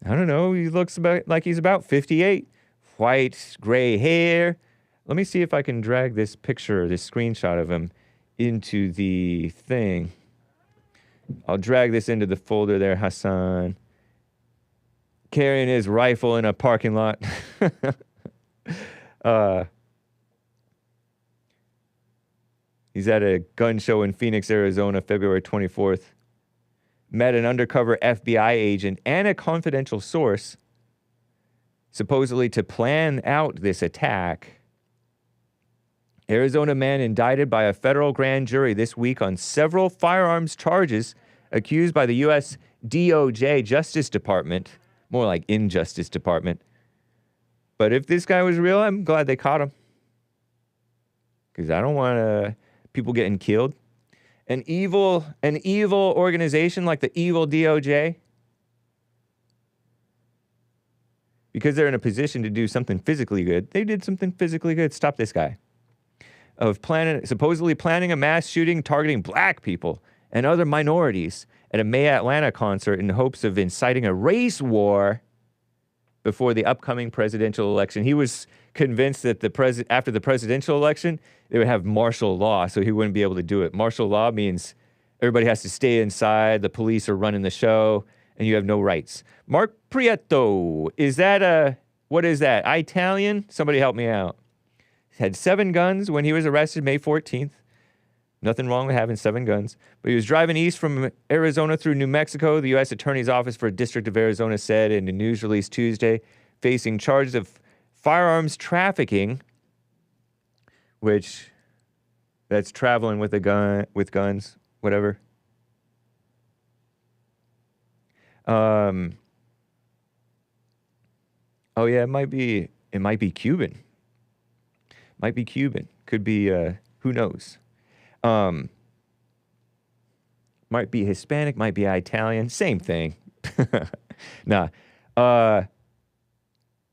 don't know, he looks like he's about 58. White, gray hair. Let me see if I can drag this picture, this screenshot of him into the thing. I'll drag this into the folder there, Hassan. Carrying his rifle in a parking lot. He's at a gun show in Phoenix, Arizona, February 24th. Met an undercover FBI agent and a confidential source, supposedly to plan out this attack. Arizona man indicted by a federal grand jury this week on several firearms charges, accused by the U.S. DOJ Justice Department, more like Injustice Department. But if this guy was real, I'm glad they caught him. Because I don't want people getting killed. An evil organization like the evil DOJ because they're in a position to do something physically good. They did something physically good. Stop this guy. Of supposedly planning a mass shooting targeting black people and other minorities at a May Atlanta concert in hopes of inciting a race war before the upcoming presidential election. He was convinced that after the presidential election, they would have martial law, so he wouldn't be able to do it. Martial law means everybody has to stay inside, the police are running the show, and you have no rights. Mark Prieto, what is that, Italian? Somebody help me out. He had 7 guns when he was arrested May 14th. Nothing wrong with having 7 guns. But he was driving east from Arizona through New Mexico. The U.S. Attorney's Office for the District of Arizona said in a news release Tuesday, facing charges of firearms trafficking, which that's traveling with guns, whatever. Oh yeah, it might be Cuban. Might be Cuban. Could be who knows. Might be Hispanic, might be Italian, same thing. Nah.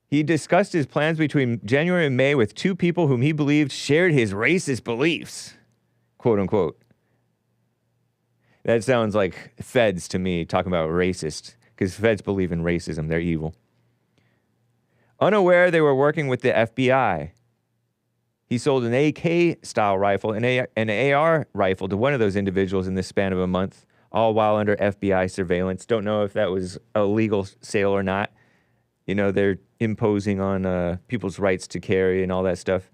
He discussed his plans between January and May with 2 people whom he believed shared his racist beliefs, quote unquote. That sounds like feds to me, talking about racist, because feds believe in racism. They're evil. Unaware they were working with the FBI. He sold an AK-style rifle and an AR rifle to one of those individuals in the span of a month, all while under FBI surveillance. Don't know if that was a legal sale or not. You know, they're imposing on people's rights to carry and all that stuff.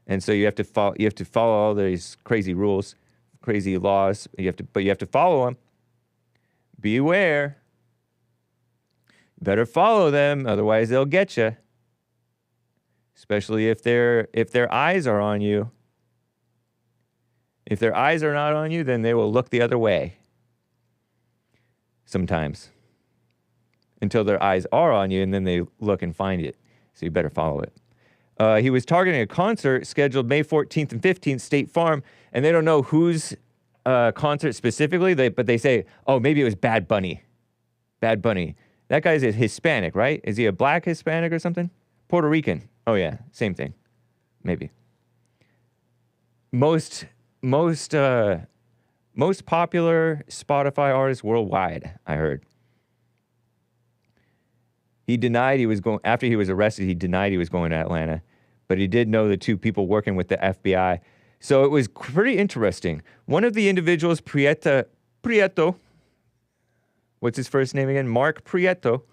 And so you have to follow all these crazy rules, crazy laws. But you have to follow them. Beware. Better follow them, otherwise they'll get you. Especially if their eyes are on you. If their eyes are not on you, then they will look the other way. Sometimes. Until their eyes are on you, and then they look and find it. So you better follow it. He was targeting a concert scheduled May 14th and 15th, State Farm, and they don't know whose concert specifically, but they say, oh, maybe it was Bad Bunny. Bad Bunny. That guy's a Hispanic, right? Is he a black Hispanic or something? Puerto Rican. Oh yeah, same thing. Maybe. Most popular Spotify artist worldwide, I heard. He denied he was going, after he was arrested, he denied he was going to Atlanta, but he did know the 2 people working with the FBI. So it was pretty interesting. One of the individuals, Prieto, what's his first name again? Mark Prieto,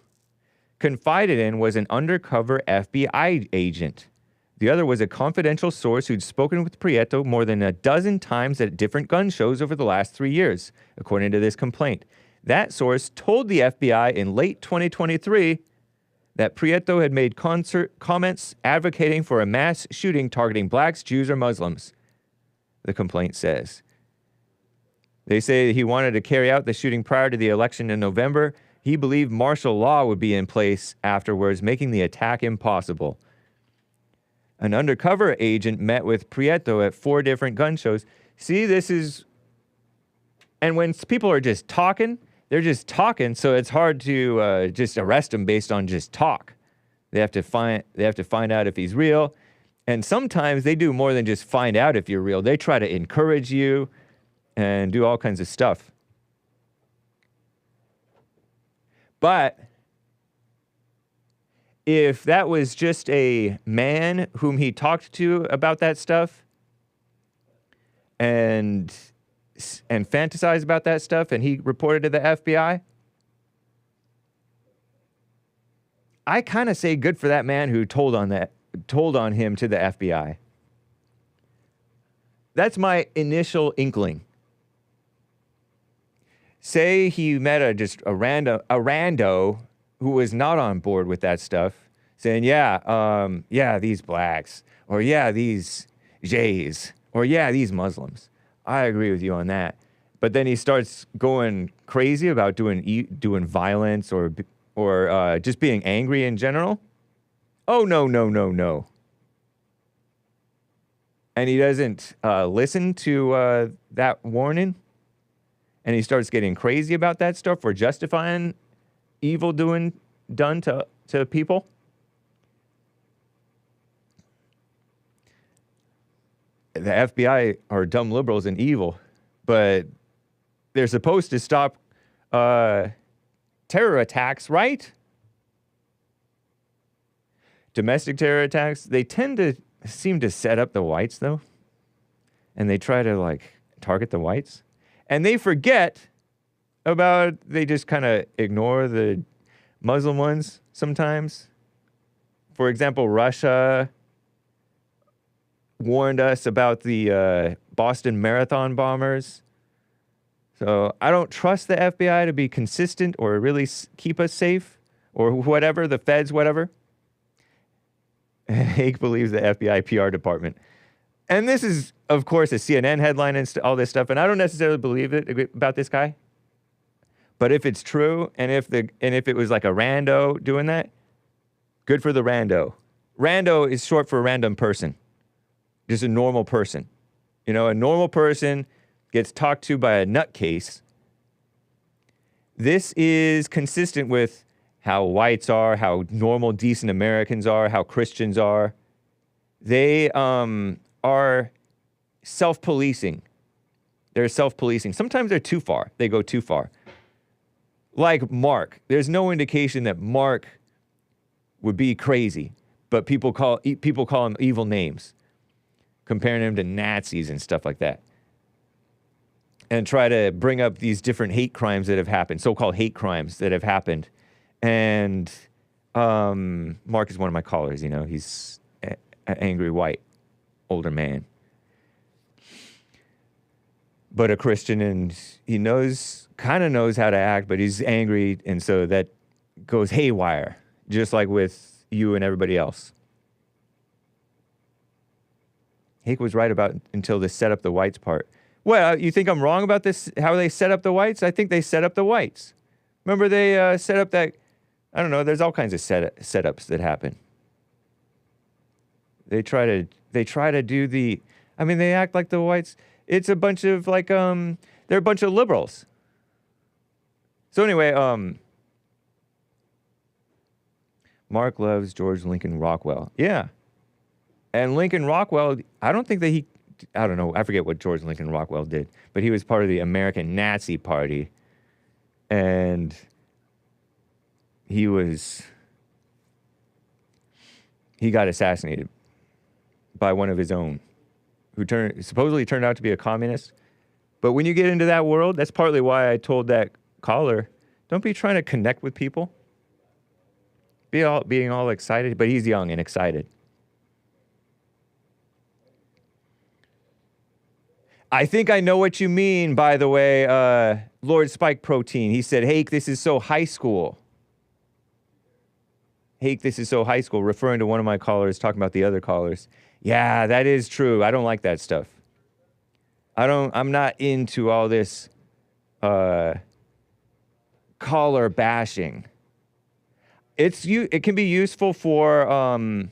confided in was an undercover FBI agent. The other was a confidential source who'd spoken with Prieto more than a dozen times at different gun shows over the last 3 years, according to this complaint. That source told the FBI in late 2023 that Prieto had made comments advocating for a mass shooting targeting blacks, Jews, or Muslims, the complaint says. They say he wanted to carry out the shooting prior to the election in November. He believed martial law would be in place afterwards, making the attack impossible. An undercover agent met with Prieto at 4 different gun shows. See, this is... And when people are just talking, they're just talking, so it's hard to just arrest them based on just talk. They have to find out if he's real. And sometimes they do more than just find out if you're real. They try to encourage you and do all kinds of stuff. But if that was just a man whom he talked to about that stuff and fantasized about that stuff and he reported to the FBI, I kind of say good for that man who told on him to the FBI. That's my initial inkling. Say he met a rando who was not on board with that stuff, saying, yeah, these blacks, or yeah, these Jays, or yeah, these Muslims. I agree with you on that. But then he starts going crazy about doing violence or just being angry in general. Oh, no. And he doesn't listen to that warning. And he starts getting crazy about that stuff or justifying evil done to people. the FBI are dumb liberals and evil, but they're supposed to stop terror attacks, right? Domestic terror attacks, they tend to seem to set up the whites, though. And they try to, like, target the whites. And they forget about, they just kind of ignore the Muslim ones sometimes. For example, Russia warned us about the Boston Marathon bombers. So I don't trust the FBI to be consistent or really keep us safe or whatever, the feds, whatever. Hake believes the FBI PR department. And this is, of course, a CNN headline and all this stuff, and I don't necessarily believe it about this guy. But if it's true, and if it was like a rando doing that, good for the rando. Rando is short for a random person. Just a normal person. You know, a normal person gets talked to by a nutcase. This is consistent with how whites are, how normal, decent Americans are, how Christians are. They are self-policing. They're self-policing. Sometimes they're too far. They go too far. Like Mark. There's no indication that Mark would be crazy, but people call him evil names, comparing him to Nazis and stuff like that. And try to bring up these different hate crimes that have happened, so-called hate crimes that have happened. And Mark is one of my callers, you know. He's an angry white older man. But a Christian, and he kind of knows how to act, but he's angry, and so that goes haywire, just like with you and everybody else. Hake was right about until they set up the whites part. Well, you think I'm wrong about this, how they set up the whites? I think they set up the whites. Remember they set up that, I don't know, there's all kinds of setups that happen. They try to do the, I mean, they act like the whites. It's a bunch of, like, they're a bunch of liberals. So anyway, Mark loves George Lincoln Rockwell. Yeah. And Lincoln Rockwell, I don't think that I don't know, I forget what George Lincoln Rockwell did, but he was part of the American Nazi Party. And he got assassinated by one of his own, who supposedly turned out to be a communist. But when you get into that world, that's partly why I told that caller, don't be trying to connect with people. Being all excited, but he's young and excited. I think I know what you mean, by the way, Lord Spike Protein. He said, Hake, this is so high school. Hake, this is so high school, referring to one of my callers, talking about the other callers. Yeah, that is true. I don't like that stuff. I'm not into all this caller bashing. It can be useful for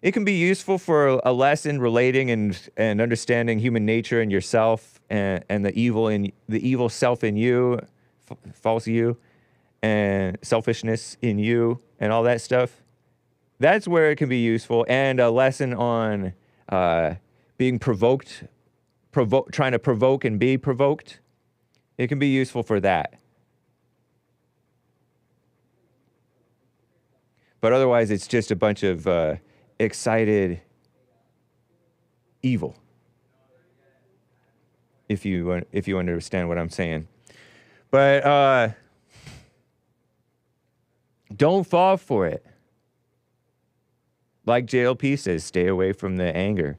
it can be useful for a lesson relating and understanding human nature and yourself and the evil self in you, false you, and selfishness in you and all that stuff. That's where it can be useful, and a lesson on being provoked, trying to provoke and be provoked. It can be useful for that. But otherwise, it's just a bunch of excited evil. If you understand what I'm saying. But don't fall for it. Like JLP says, stay away from the anger.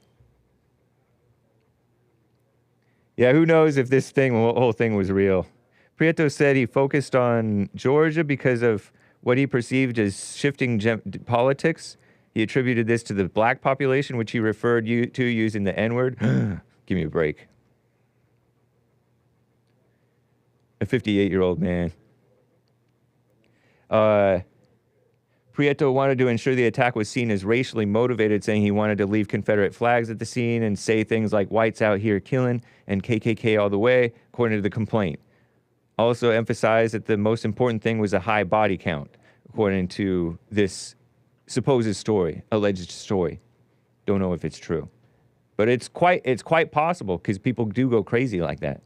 Yeah, who knows if this whole thing was real. Prieto said he focused on Georgia because of what he perceived as shifting politics. He attributed this to the black population, which he referred to using the N-word. Give me a break. A 58-year-old man. Prieto wanted to ensure the attack was seen as racially motivated, saying he wanted to leave Confederate flags at the scene and say things like whites out here killing and KKK all the way, according to the complaint. Also emphasized that the most important thing was a high body count, according to this supposed story, alleged story. Don't know if it's true. but it's quite possible because people do go crazy like that.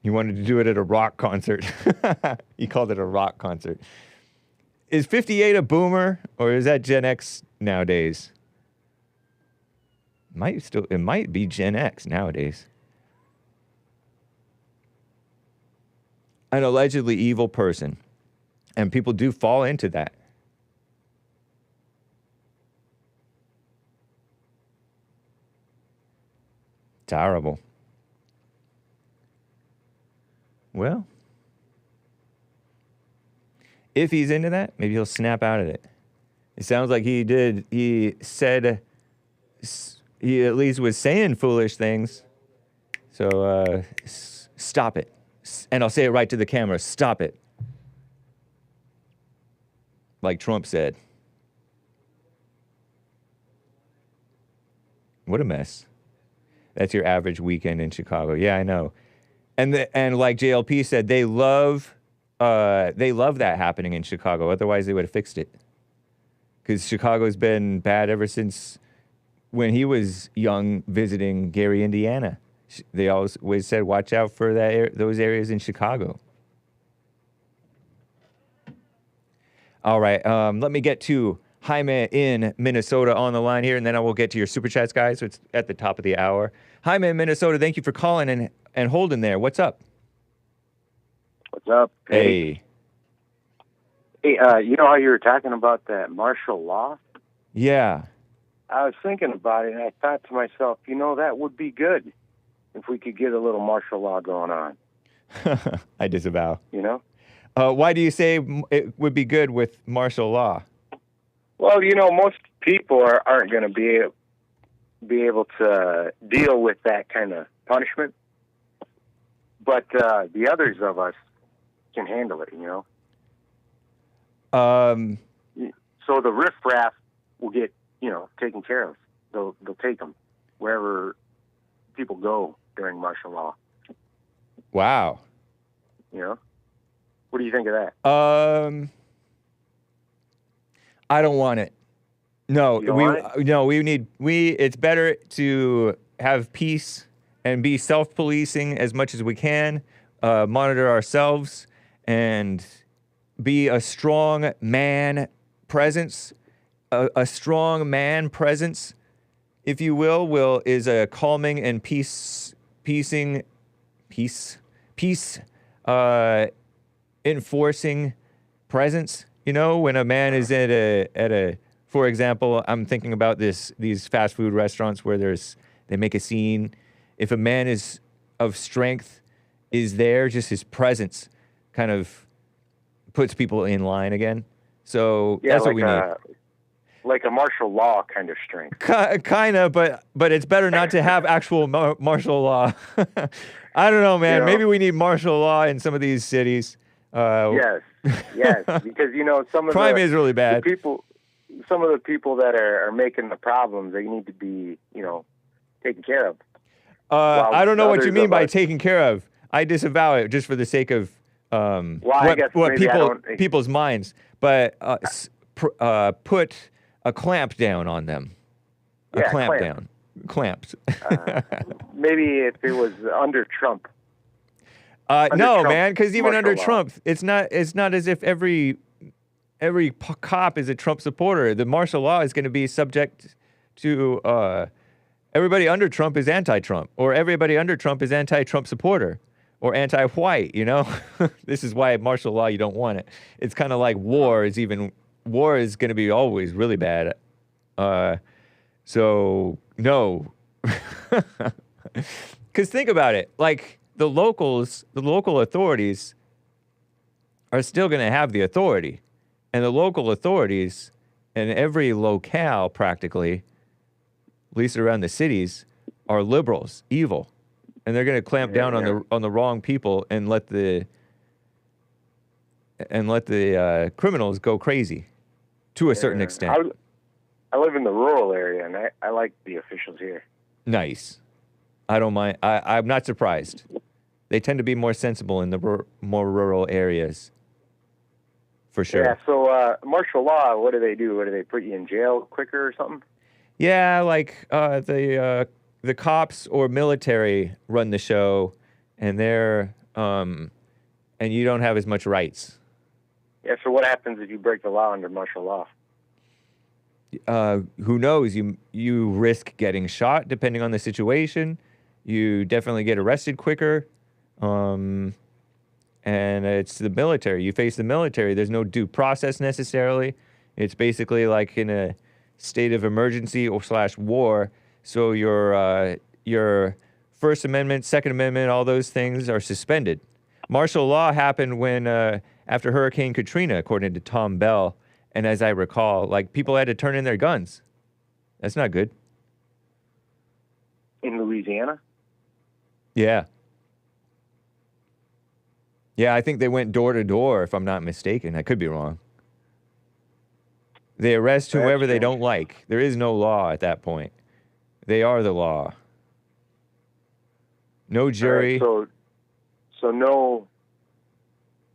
He wanted to do it at a rock concert. He called it a rock concert. Is 58 a boomer, or is that Gen X nowadays? It might be Gen X nowadays. An allegedly evil person. And people do fall into that. Terrible. Well, if he's into that, maybe he'll snap out of it. It sounds like he did. He said he at least was saying foolish things. So stop it. And I'll say it right to the camera. Stop it. Like Trump said. What a mess. That's your average weekend in Chicago. Yeah, I know. And like JLP said, they love that happening in Chicago. Otherwise, they would have fixed it. Because Chicago's been bad ever since when he was young visiting Gary, Indiana. They always said, watch out for those areas in Chicago. All right, let me get to Jaime in Minnesota on the line here, and then I will get to your Super Chats, guys. So it's at the top of the hour. Jaime in Minnesota, thank you for calling and holding there. What's up? What's up? Hey. Hey, you know how you were talking about that martial law? Yeah. I was thinking about it, and I thought to myself, that would be good if we could get a little martial law going on. I disavow. Why do you say it would be good with martial law? Well, most people aren't going to be able to deal with that kind of punishment, but the others of us can handle it. So the riffraff will get taken care of. They'll take them wherever people go during martial law. Wow. What do you think of that? I don't want it. No, it's better to have peace and be self-policing as much as we can, monitor ourselves, and be a strong man presence. A strong man presence, if you will, is a calming and peace enforcing presence. When a man is at a, for example, I'm thinking about these fast food restaurants where they make a scene. If a man is of strength, is there, just his presence kind of puts people in line again. So that's what we need. Like a martial law kind of strength. Kind of, but it's better not to have actual martial law. I don't know, man. Maybe we need martial law in some of these cities. Yes, because some of crime is really bad. Some of the people that are making the problems, they need to be taken care of. I don't know what you mean by taken care of. I disavow it just for the sake of people's minds. But put a clamp down on them. A clamp down. Clamps. Maybe if it was under Trump. No, man, because even under Trump, it's not as if every cop is a Trump supporter. The martial law is going to be subject to everybody under Trump is anti-Trump, or everybody under Trump is anti-Trump supporter, or anti-white. This is why martial law, you don't want it. It's kind of like war is going to be always really bad. So no, because think about it, like. The local authorities are still going to have the authority. And the local authorities in every locale, practically, at least around the cities, are liberals, evil. And they're going to clamp down on the wrong people and let the criminals go crazy to a certain extent. I live in the rural area, and I like the officials here. Nice. I don't mind. I'm not surprised. They tend to be more sensible in the more rural areas. for sure. Yeah, so martial law, what do they do? What do they put you in jail quicker or something? Yeah, like the cops or military run the show, and they're and you don't have as much rights. Yeah, so what happens if you break the law under martial law? Who knows? You risk getting shot depending on the situation. You definitely get arrested quicker. And it's the military. You face the military. There's no due process necessarily. It's basically like in a state of emergency or / war. So your First Amendment, Second Amendment, all those things are suspended. Martial law happened when after Hurricane Katrina, according to Tom Bell. And as I recall, like people had to turn in their guns. That's not good. In Louisiana? Yeah. Yeah, I think they went door to door, if I'm not mistaken. I could be wrong. They arrest whoever they don't like. There is no law at that point. They are the law. No jury. All right, so no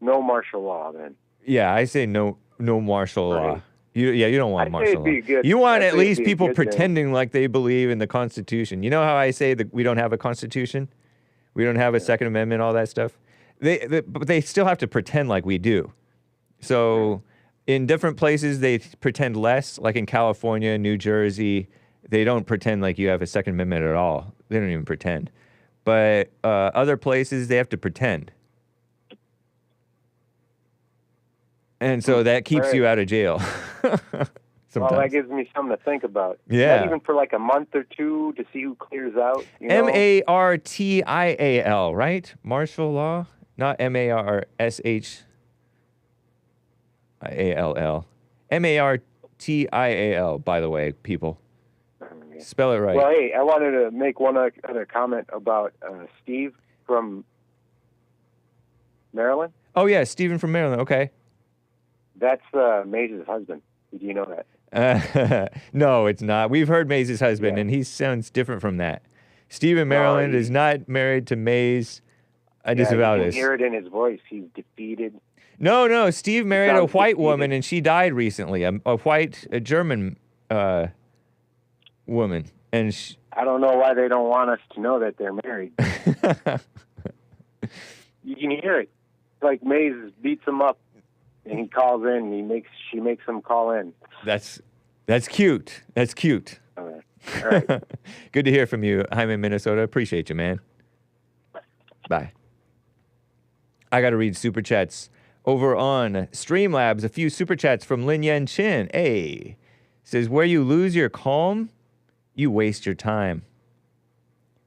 martial law then. Yeah, I say no martial law. Right. You don't want I'd say martial it'd be law. good. You want I'd at say it'd least be a people good thing. pretending like they believe in the Constitution. You know how I say that we don't have a Constitution? We don't have a Second Amendment, all that stuff? But they still have to pretend like we do. So in different places, they pretend less. Like in California, New Jersey, they don't pretend like you have a Second Amendment at all. They don't even pretend. But other places, they have to pretend. And so that keeps you out of jail. Well, that gives me something to think about. Yeah. Not even for like a month or two to see who clears out. You know? MARTIAL, right? Martial law? Not MARSHIALL. MARTIAL, by the way, people. Spell it right. Well, hey, I wanted to make one other comment about Steve from Maryland. Oh, yeah, Stephen from Maryland. Okay. That's Maze's husband. Did you know that? No, it's not. We've heard Maze's husband, Yeah. and he sounds different from that. Stephen Maryland is not married to Maze. I disavow you this. can hear it in his voice. He's defeated. No. Steve married a sounds white defeated. woman, and she died recently. A German woman, and I don't know why they don't want us to know that they're married. You can hear it. It's like Maze beats him up, and he calls in. And she makes him call in. that's cute. That's cute. All right. Good to hear from you. I'm in Minnesota. Appreciate you, man. Bye. I got to read super chats over on Streamlabs. A few super chats from Lin Yen Chin. Hey, says where you lose your calm, you waste your time.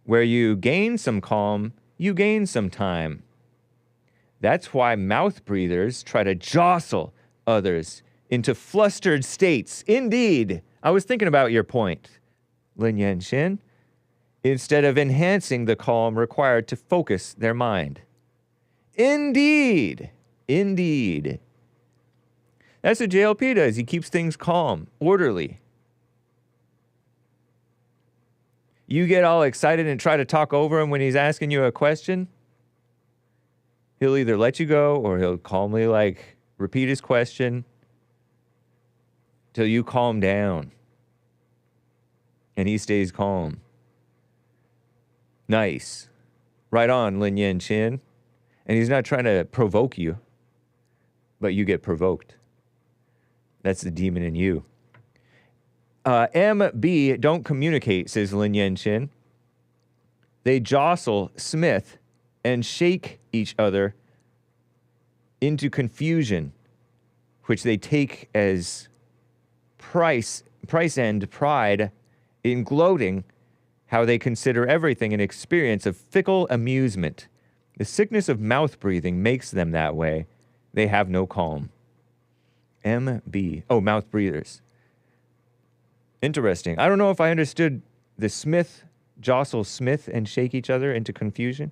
Where you gain some calm, you gain some time. That's why mouth breathers try to jostle others into flustered states. Indeed. I was thinking about your point, Lin Yen Shin. Instead of enhancing the calm required to focus their mind. Indeed. That's what JLP does. He keeps things calm, orderly. You get all excited and try to talk over him when he's asking you a question. He'll either let you go or he'll calmly, repeat his question till you calm down. And he stays calm. Nice. Right on, Lin Yen Chin. And he's not trying to provoke you, but you get provoked. That's the demon in you. MB, don't communicate, says Lin Yen Chin. They jostle Smith and shake each other into confusion, which they take as price and pride in gloating how they consider everything an experience of fickle amusement. The sickness of mouth breathing makes them that way. They have no calm. MB. Oh, mouth breathers. Interesting. I don't know if I understood the Smith, jostle Smith and shake each other into confusion.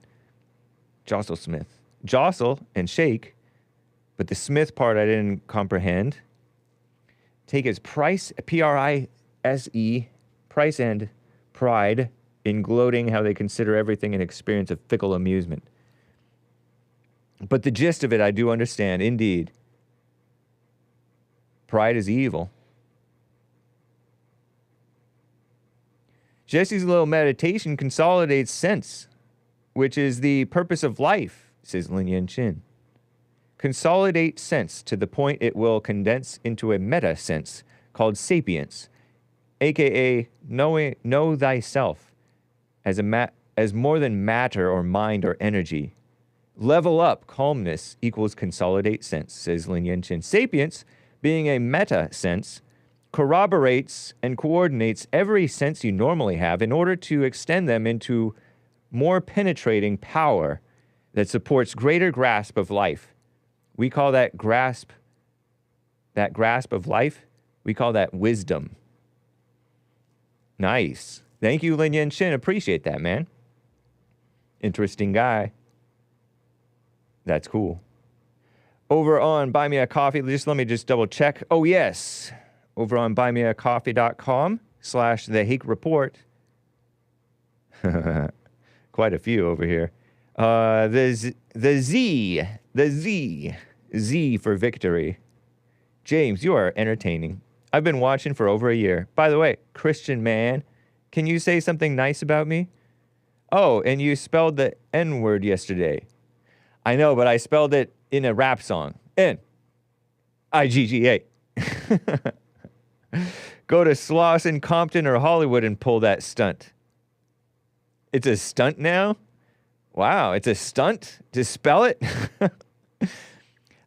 Jostle Smith. Jostle and shake, but the Smith part I didn't comprehend. Take as price, P-R-I-S-E, price and pride in gloating how they consider everything an experience of fickle amusement. But the gist of it I do understand, indeed. Pride is evil. Jesse's little meditation consolidates sense, which is the purpose of life, says Lin Yen Chin. Consolidate sense to the point it will condense into a meta sense called sapience, aka know thyself as more than matter or mind or energy. Level up calmness equals consolidate sense, says Lin Yen Chin. Sapience, being a meta sense, corroborates and coordinates every sense you normally have in order to extend them into more penetrating power that supports greater grasp of life. We call that grasp of life, we call that wisdom. Nice. Thank you, Lin Yen Chin. Appreciate that, man. Interesting guy. That's cool. Over on Buy Me a Coffee, let me just double check. Oh, yes. Over on buymeacoffee.com/The Hake Report. Quite a few over here. The Z for victory. James, you are entertaining. I've been watching for over a year. By the way, Christian man, can you say something nice about me? Oh, and you spelled the N-word yesterday. I know, but I spelled it in a rap song. N-I-G-G-A. Go to Slauson, Compton, or Hollywood and pull that stunt. It's a stunt now? Wow, it's a stunt to spell it?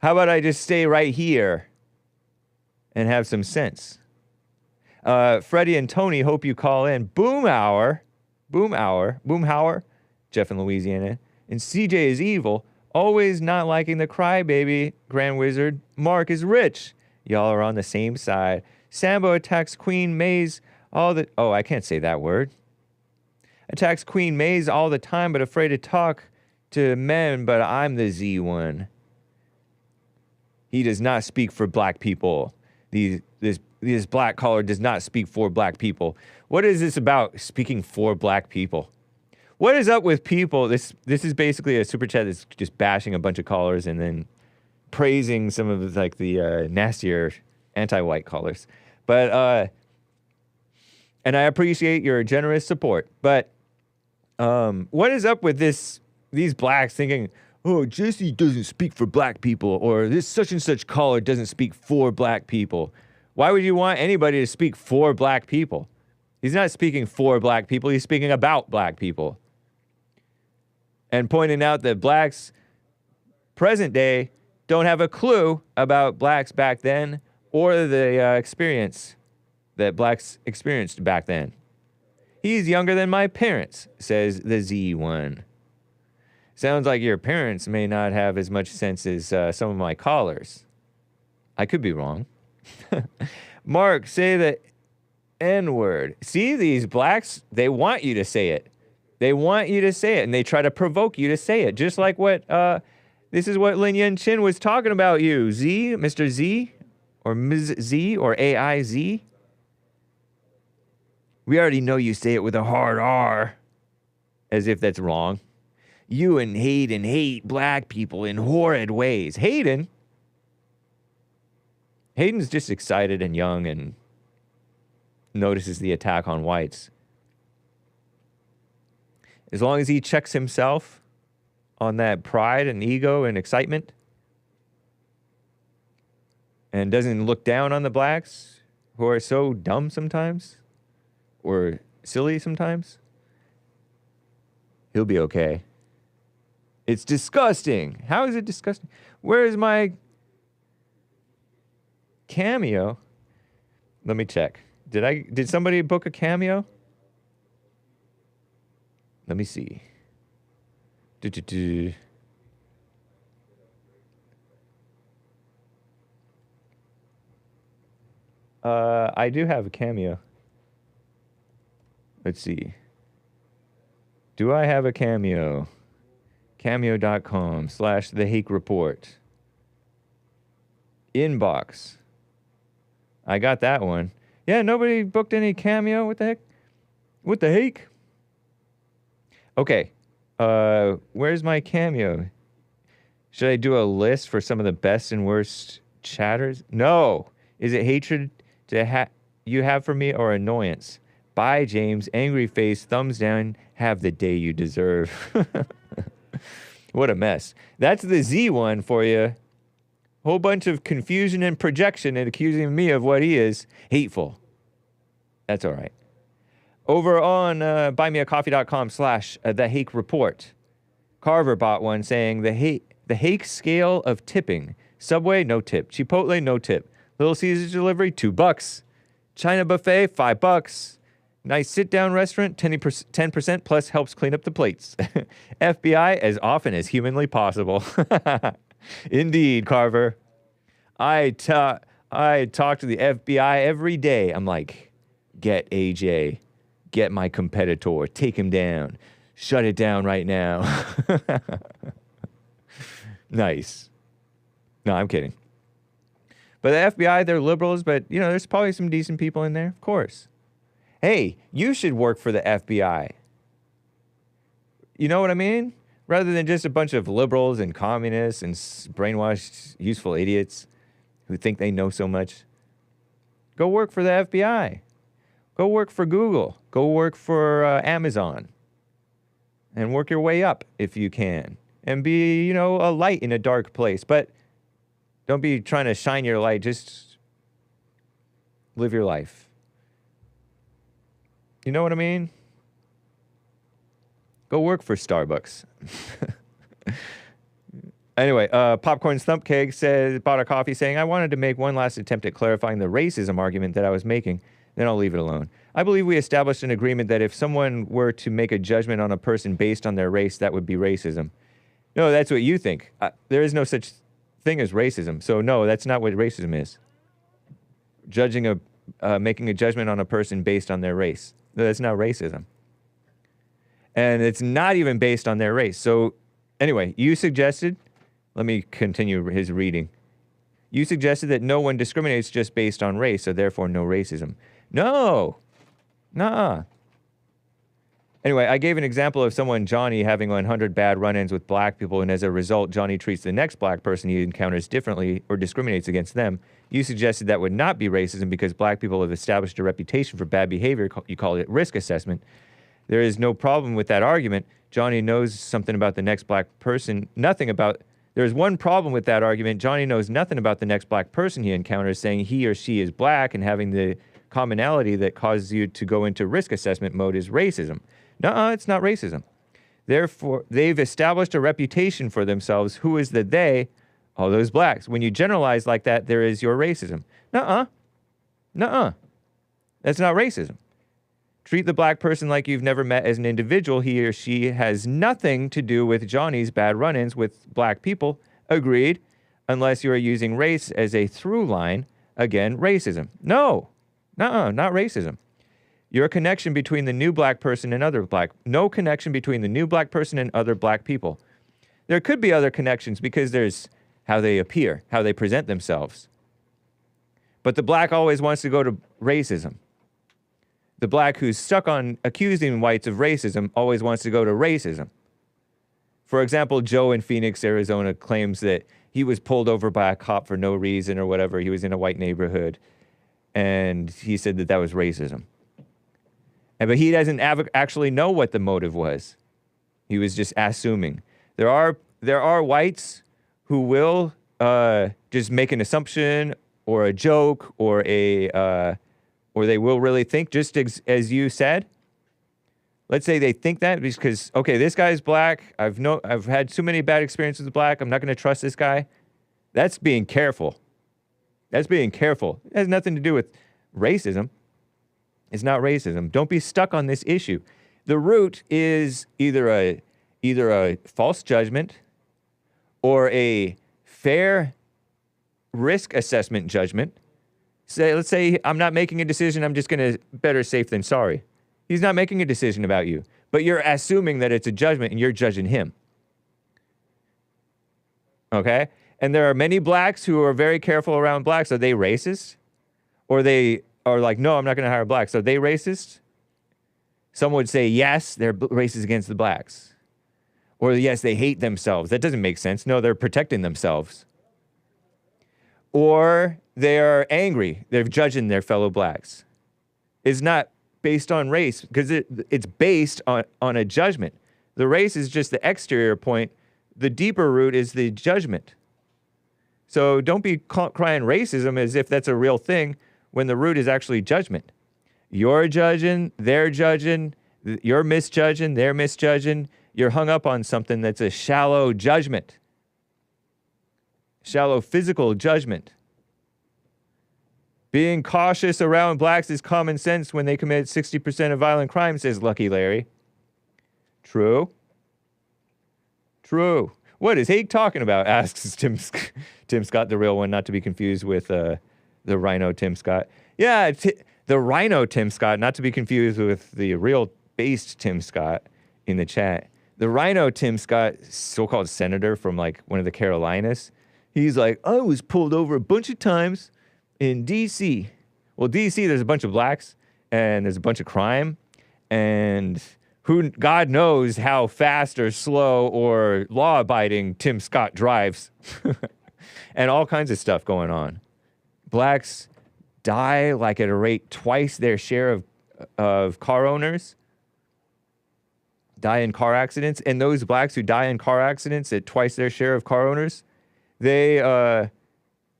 How about I just stay right here and have some sense? Freddie and Tony, hope you call in. Boomhauer, Jeff in Louisiana. And CJ is evil, always not liking the crybaby, Grand Wizard. Mark is rich. Y'all are on the same side. Sambo attacks Queen Maze I can't say that word. Attacks Queen Maze all the time, but afraid to talk to men, but I'm the Z one. He does not speak for black people. This black collar does not speak for black people. What is this about, speaking for black people? What is up with people? This is basically a super chat that's just bashing a bunch of callers and then praising some of the nastier anti-white callers. But and I appreciate your generous support. But what is up with these blacks thinking, oh, Jesse doesn't speak for black people, or this such and such caller doesn't speak for black people? Why would you want anybody to speak for black people? He's not speaking for black people, he's speaking about black people. And pointing out that blacks, present day, don't have a clue about blacks back then, or the experience that blacks experienced back then. He's younger than my parents, says the Z1. Sounds like your parents may not have as much sense as some of my callers. I could be wrong. Mark, say the N-word. See, these blacks, they want you to say it. They want you to say it, and they try to provoke you to say it. Just like what, this is what Lin Yen Chin was talking about you. Z, Mr. Z, or Ms. Z, or AIZ. We already know you say it with a hard R. As if that's wrong. You and Hayden hate black people in horrid ways. Hayden's just excited and young and notices the attack on whites. As long as he checks himself on that pride and ego and excitement and doesn't look down on the blacks who are so dumb sometimes or silly sometimes, he'll be okay. It's disgusting. How is it disgusting? Where is my cameo? Let me check. Did somebody book a cameo? Let me see. I do have a cameo. Let's see. Do I have a cameo? Cameo.com/The Hake Report. Inbox. I got that one. Yeah, nobody booked any cameo. What the heck? What the heck? Okay. Where's my cameo? Should I do a list for some of the best and worst chatters? No. Is it hatred you have for me or annoyance? Bye, James. Angry face, thumbs down. Have the day you deserve. What a mess. That's the Z one for you. Whole bunch of confusion and projection and accusing me of what he is. Hateful. That's all right. Over on buymeacoffee.com/the Hake Report, Carver bought one saying the Hake scale of tipping. Subway, no tip. Chipotle, no tip. Little Caesars delivery, $2. China buffet, $5. Nice sit-down restaurant, 10% plus helps clean up the plates. FBI, as often as humanly possible. Indeed, Carver. I talk to the FBI every day. I'm like, get AJ. Get my competitor. Take him down. Shut it down right now. Nice. No, I'm kidding. But the FBI, they're liberals, but, you know, there's probably some decent people in there. Of course. Hey, you should work for the FBI. You know what I mean? Rather than just a bunch of liberals and communists and brainwashed, useful idiots who think they know so much. Go work for the FBI. Go work for Google. Go work for Amazon. And work your way up if you can. And be, you know, a light in a dark place. But don't be trying to shine your light. Just live your life. You know what I mean? Go work for Starbucks. Anyway, Popcorn Thump Keg bought a coffee saying, I wanted to make one last attempt at clarifying the racism argument that I was making. Then I'll leave it alone. I believe we established an agreement that if someone were to make a judgment on a person based on their race, that would be racism. No, that's what you think. There is no such thing as racism. So no, that's not what racism is. Making a judgment on a person based on their race. No, that's not racism. And it's not even based on their race. So anyway, you suggested, let me continue his reading. You suggested that no one discriminates just based on race, so therefore no racism. No. Nuh-uh. Anyway, I gave an example of someone, Johnny, having 100 bad run-ins with black people, and as a result, Johnny treats the next black person he encounters differently or discriminates against them. You suggested that would not be racism because black people have established a reputation for bad behavior. You call it risk assessment. There is no problem with that argument. Johnny knows something about the next black person, There's one problem with that argument. Johnny knows nothing about the next black person he encounters, saying he or she is black and having the commonality that causes you to go into risk assessment mode is racism. Nuh-uh, it's not racism. Therefore, they've established a reputation for themselves. Who is the they? All those blacks. When you generalize like that, there is your racism. Nuh-uh. Nuh-uh. That's not racism. Treat the black person like you've never met as an individual. He or she has nothing to do with Johnny's bad run-ins with black people. Agreed. Unless you are using race as a through line. Again, racism. No. Nuh-uh, not racism. Your connection between the new black person and other black. No connection between the new black person and other black people. There could be other connections because there's how they appear, how they present themselves. But the black always wants to go to racism. The black who's stuck on accusing whites of racism always wants to go to racism. For example, Joe in Phoenix, Arizona claims that he was pulled over by a cop for no reason or whatever. He was in a white neighborhood. And he said that was racism. But he doesn't actually know what the motive was. He was just assuming. There are whites who will just make an assumption or a joke or or they will really think, just as you said. Let's say they think that because, okay, this guy's black. I've had too many bad experiences with black. I'm not going to trust this guy. That's being careful. That's being careful. It has nothing to do with racism. It's not racism. Don't be stuck on this issue. The root is either a false judgment or a fair risk assessment judgment. Let's say I'm not making a decision. I'm just going to better safe than sorry. He's not making a decision about you, but you're assuming that it's a judgment and you're judging him. Okay? And there are many blacks who are very careful around blacks. Are they racist? Or they are like, no, I'm not going to hire blacks. Are they racist? Some would say, yes, they're racist against the blacks. Or yes, they hate themselves. That doesn't make sense. No, they're protecting themselves. or they are angry. They're judging their fellow blacks. It's not based on race because it's based on a judgment. The race is just the exterior point. The deeper root is the judgment. So don't be crying racism as if that's a real thing when the root is actually judgment. You're judging, they're judging, you're misjudging, they're misjudging. You're hung up on something that's a shallow judgment. Shallow physical judgment. Being cautious around blacks is common sense when they commit 60% of violent crime, says Lucky Larry. True. True. What is Hake talking about? Asks Tim Scott, the real one, not to be confused with the rhino Tim Scott. Yeah, the rhino Tim Scott, not to be confused with the real based Tim Scott in the chat. The rhino Tim Scott, so-called senator from like one of the Carolinas, he's like, I was pulled over a bunch of times in D.C. Well, D.C., there's a bunch of blacks, and there's a bunch of crime, and God knows how fast or slow or law-abiding Tim Scott drives, and all kinds of stuff going on. Blacks die like at a rate twice their share of car owners die in car accidents, and those blacks who die in car accidents at twice their share of car owners, they,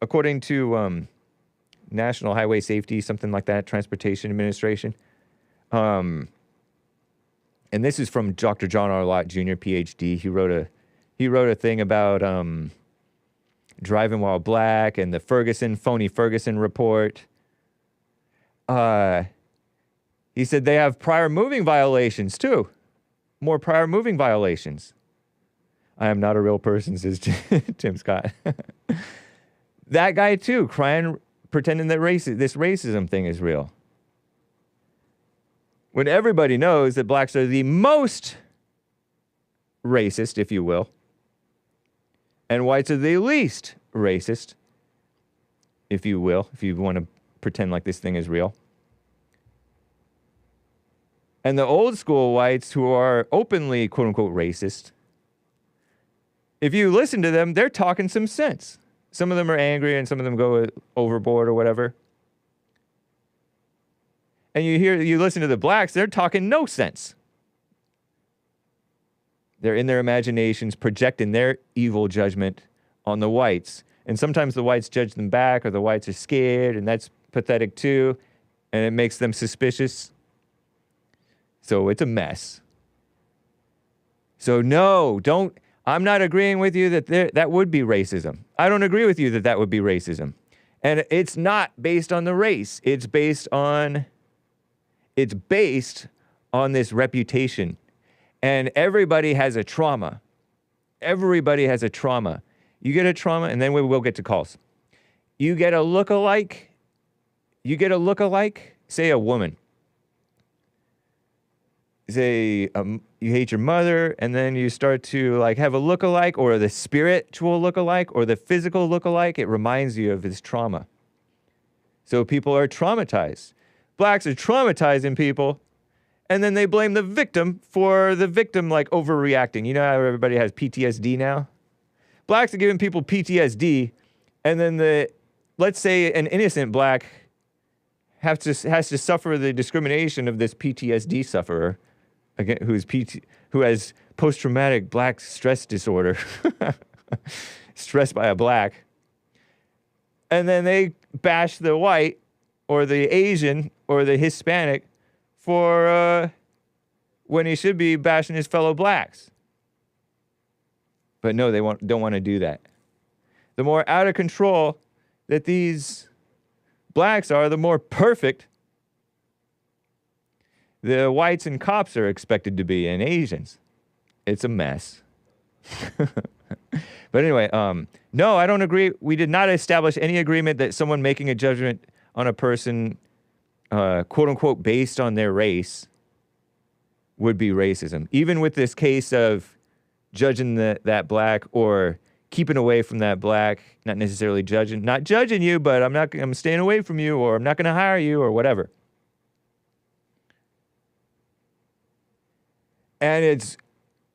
according to National Highway Safety, something like that, Transportation Administration, and this is from Dr. John R. Lott Jr., PhD. He wrote a thing about driving while black and the phony Ferguson report. He said they have prior moving violations too. More prior moving violations. I am not a real person, says Tim Scott. That guy too, crying, pretending that this racism thing is real. When everybody knows that blacks are the most racist, if you will, and whites are the least racist, if you will, if you want to pretend like this thing is real. And the old school whites who are openly, quote unquote, racist, if you listen to them, they're talking some sense. Some of them are angry and some of them go overboard or whatever. And you listen to the blacks, they're talking no sense. They're in their imaginations projecting their evil judgment on the whites. And sometimes the whites judge them back, or the whites are scared, and that's pathetic too. And it makes them suspicious. So it's a mess. So no, I'm not agreeing with you that that would be racism. I don't agree with you that would be racism. And it's not based on the race. It's based on this reputation. And everybody has a trauma. Everybody has a trauma. You get a trauma, and then we will get to calls. You get a look-alike, say a woman. Say you hate your mother, and then you start to like have a look-alike, or the spiritual look-alike, or the physical look-alike. It reminds you of this trauma. So people are traumatized. Blacks are traumatizing people, and then they blame the victim for the victim like overreacting. You know how everybody has PTSD now? Blacks are giving people PTSD, and then let's say an innocent black has to suffer the discrimination of this PTSD sufferer, again, who has post-traumatic black stress disorder, stressed by a black, and then they bash the white or the Asian or the Hispanic for when he should be bashing his fellow blacks. But no, they don't want to do that. The more out of control that these blacks are, the more perfect the whites and cops are expected to be, and Asians. It's a mess. But anyway, no, I don't agree. We did not establish any agreement that someone making a judgment on a person, quote unquote, based on their race would be racism. Even with this case of judging that black or keeping away from that black, not necessarily not judging you, but I'm staying away from you, or I'm not going to hire you, or whatever. And it's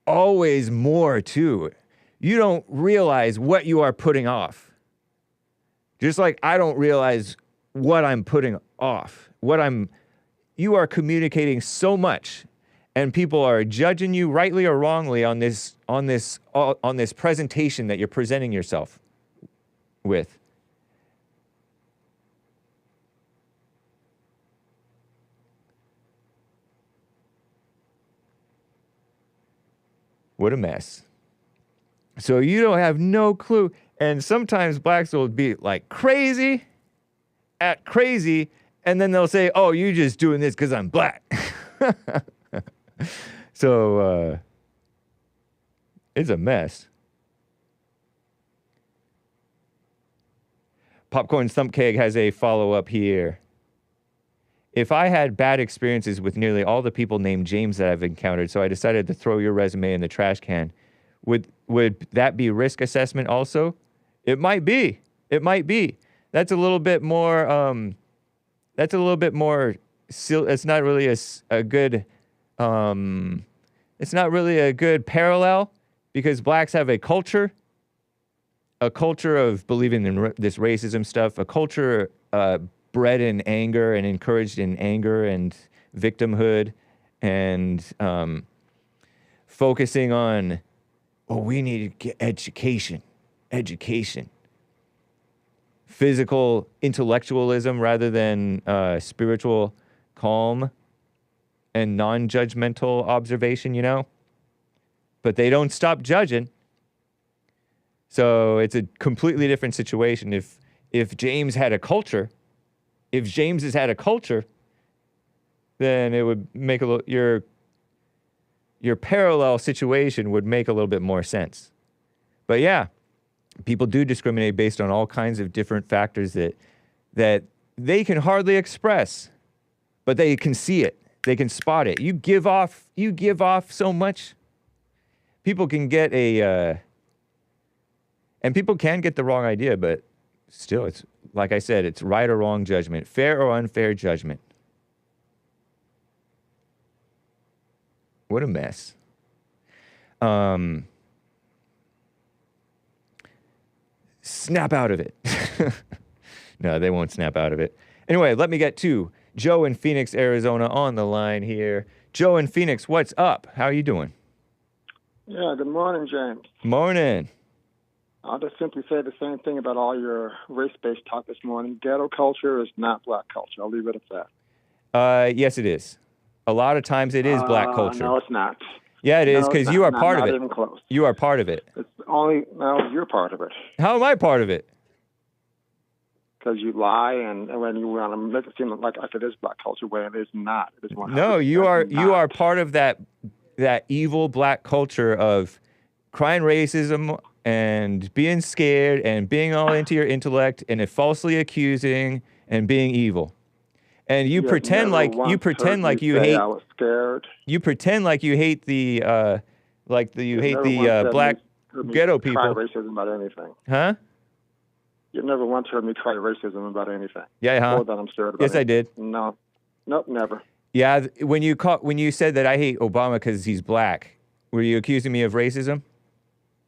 always more too. You don't realize what you are putting off. Just like I don't realize what I'm putting off, you are communicating so much, and people are judging you rightly or wrongly on this presentation that you're presenting yourself with. What a mess. So you don't have no clue. And sometimes blacks will be like crazy, and then they'll say, oh, you're just doing this because I'm black. So it's a mess. Popcorn Thumpkeg has a follow-up here. If I had bad experiences with nearly all the people named James that I've encountered, so I decided to throw your resume in the trash can, would that be risk assessment also? It might be. It might be. That's a little bit more. It's not really a good. It's not really a good parallel because blacks have a culture of believing in this racism stuff, a culture bred in anger and encouraged in anger and victimhood, and focusing on, we need to get education. Physical intellectualism rather than spiritual calm and non-judgmental observation, But they don't stop judging. So it's a completely different situation. If James had a culture, then it would make your parallel situation would make a little bit more sense. But yeah, people do discriminate based on all kinds of different factors that they can hardly express, but they can see it. They can spot it. You give off so much. People can get and people can get the wrong idea, but still, it's like I said, it's right or wrong judgment, fair or unfair judgment. What a mess. Snap out of it. No, they won't snap out of it. Anyway, let me get to Joe in Phoenix, Arizona on the line here. Joe in Phoenix, what's up? How are you doing? Yeah, good morning, James. Morning. I'll just simply say the same thing about all your race-based talk this morning. Ghetto culture is not black culture. I'll leave it at that. Yes, it is. A lot of times it is black culture. No, it's not. Yeah, it is, because you are part of it. Not even close. You are part of it. You're part of it. How am I part of it? Because you lie, and when you want to make it seem like it is black culture, when it is not. It is 100% No, you are not. part of that evil black culture of crying racism and being scared and being all into your intellect and falsely accusing and being evil. And you pretend like you hate. I was scared. You pretend like you hate the black ghetto people. Try racism about anything. Huh? You never once heard me try racism about anything. Yeah, huh? Or that I'm scared about. Yes, I did. No, nope, never. Yeah, when you said that I hate Obama because he's black, were you accusing me of racism?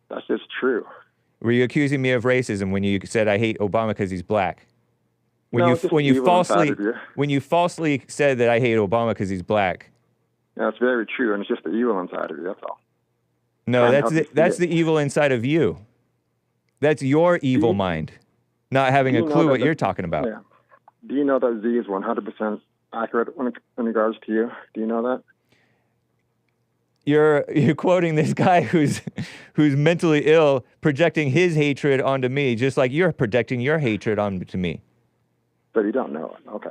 That's just true. Were you accusing me of racism when you said I hate Obama because he's black? When you falsely said that I hate Obama because he's black. Yeah, it's very true, and it's just the evil inside of you. That's all. No, that's the evil inside of you. That's your evil mind, not having a clue what you're talking about. Yeah. Do you know that Z is 100% accurate in regards to you? Do you know that? You're quoting this guy who's mentally ill, projecting his hatred onto me, just like you're projecting your hatred onto me. But you don't know it. Okay.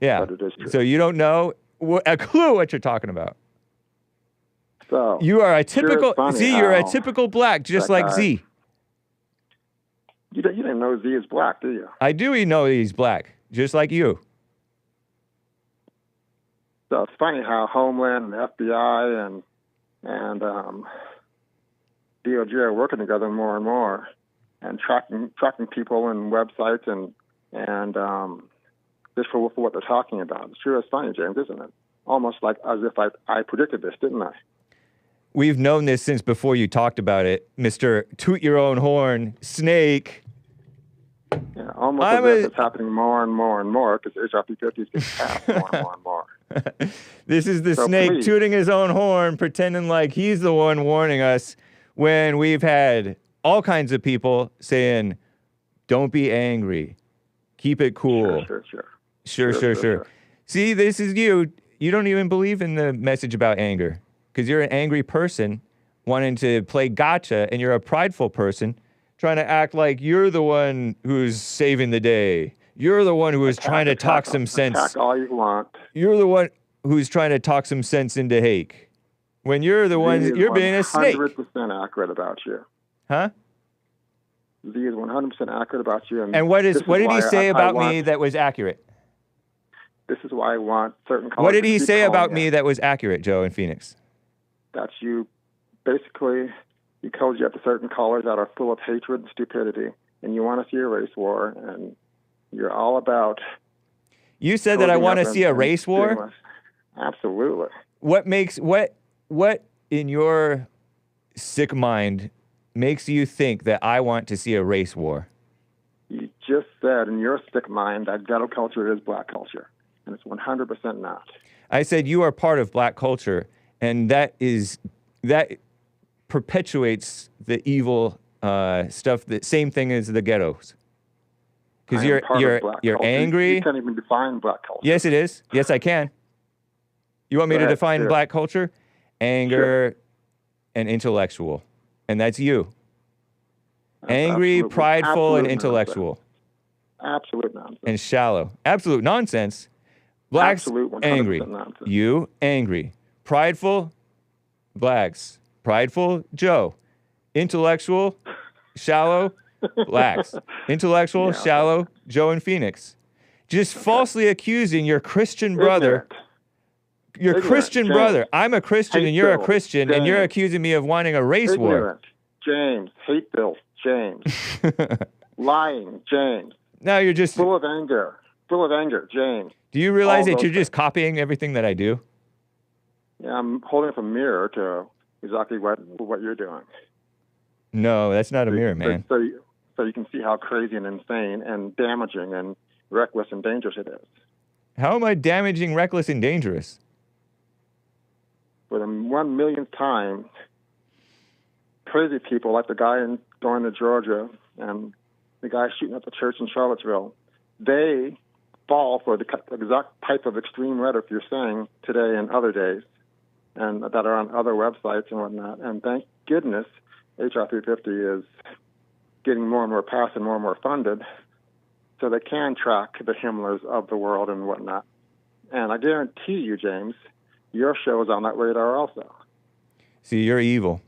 Yeah. But it is true. So you don't know a clue what you're talking about. So you are a typical you're a typical black, just like Z. You didn't know Z is black, do you? I do know he's black, just like you. So it's funny how Homeland and the FBI and DOJ are working together more and more, and tracking people and websites and just for what they're talking about. It's sure is funny, James, isn't it? Almost like as if I predicted this, didn't I? We've known this since before you talked about it, Mr. Toot Your Own Horn, Snake. Yeah, almost as if it's happening more and more and more because HRP50 is getting passed more and more and more. This is the snake tooting his own horn, pretending like he's the one warning us when we've had all kinds of people saying, don't be angry. Keep it cool. Sure. See, this is you. You don't even believe in the message about anger because you're an angry person wanting to play gotcha, and you're a prideful person trying to act like you're the one who's saving the day. You're the one who is trying to talk some sense. Attack all you want. You're the one who's trying to talk some sense into Hake. When you're the one, you're being a snake. 100% accurate about you. Huh? Z is 100% accurate about you. And what did he say about me that was accurate? This is why I want certain callers. What did he say about me that was accurate, Joe in Phoenix? That you basically, you called you up to certain callers that are full of hatred and stupidity, and you want to see a race war, and you're all about. You said that I want to see a race war? Absolutely. What in your sick mind makes you think that I want to see a race war? You just said in your sick mind that ghetto culture is black culture, and it's 100% not. I said you are part of black culture, and that perpetuates the evil stuff. The same thing as the ghettos. Because you're angry. You can't even define black culture. Yes, it is. Yes, I can. You want me to define black culture? Anger and intellectual. And that's you. Angry, prideful, and intellectual. Absolute nonsense. And shallow. Absolute nonsense. Blacks, angry. Nonsense. You, angry. Prideful, blacks. Prideful, Joe. Intellectual, shallow, blacks. Intellectual, shallow, Joe in Phoenix. Just falsely accusing your Christian brother. Your Christian brother. I'm a Christian and you're a Christian, and you're accusing me of wanting a race war. James. Hateful. James. Lying. James. Now you're just full of anger. James. Do you realize that you're just copying everything that I do? Yeah, I'm holding up a mirror to exactly what you're doing. No, that's not a mirror, man. So you can see how crazy and insane and damaging and reckless and dangerous it is. How am I damaging, reckless, and dangerous? For the 1 millionth time, crazy people like the guy going to Georgia and the guy shooting up the church in Charlottesville, they fall for the exact type of extreme rhetoric you're saying today and other days, and that are on other websites and whatnot. And thank goodness HR 350 is getting more and more passed and more funded, so they can track the Himmlers of the world and whatnot. And I guarantee you, James, your show is on that radar also. See, you're evil.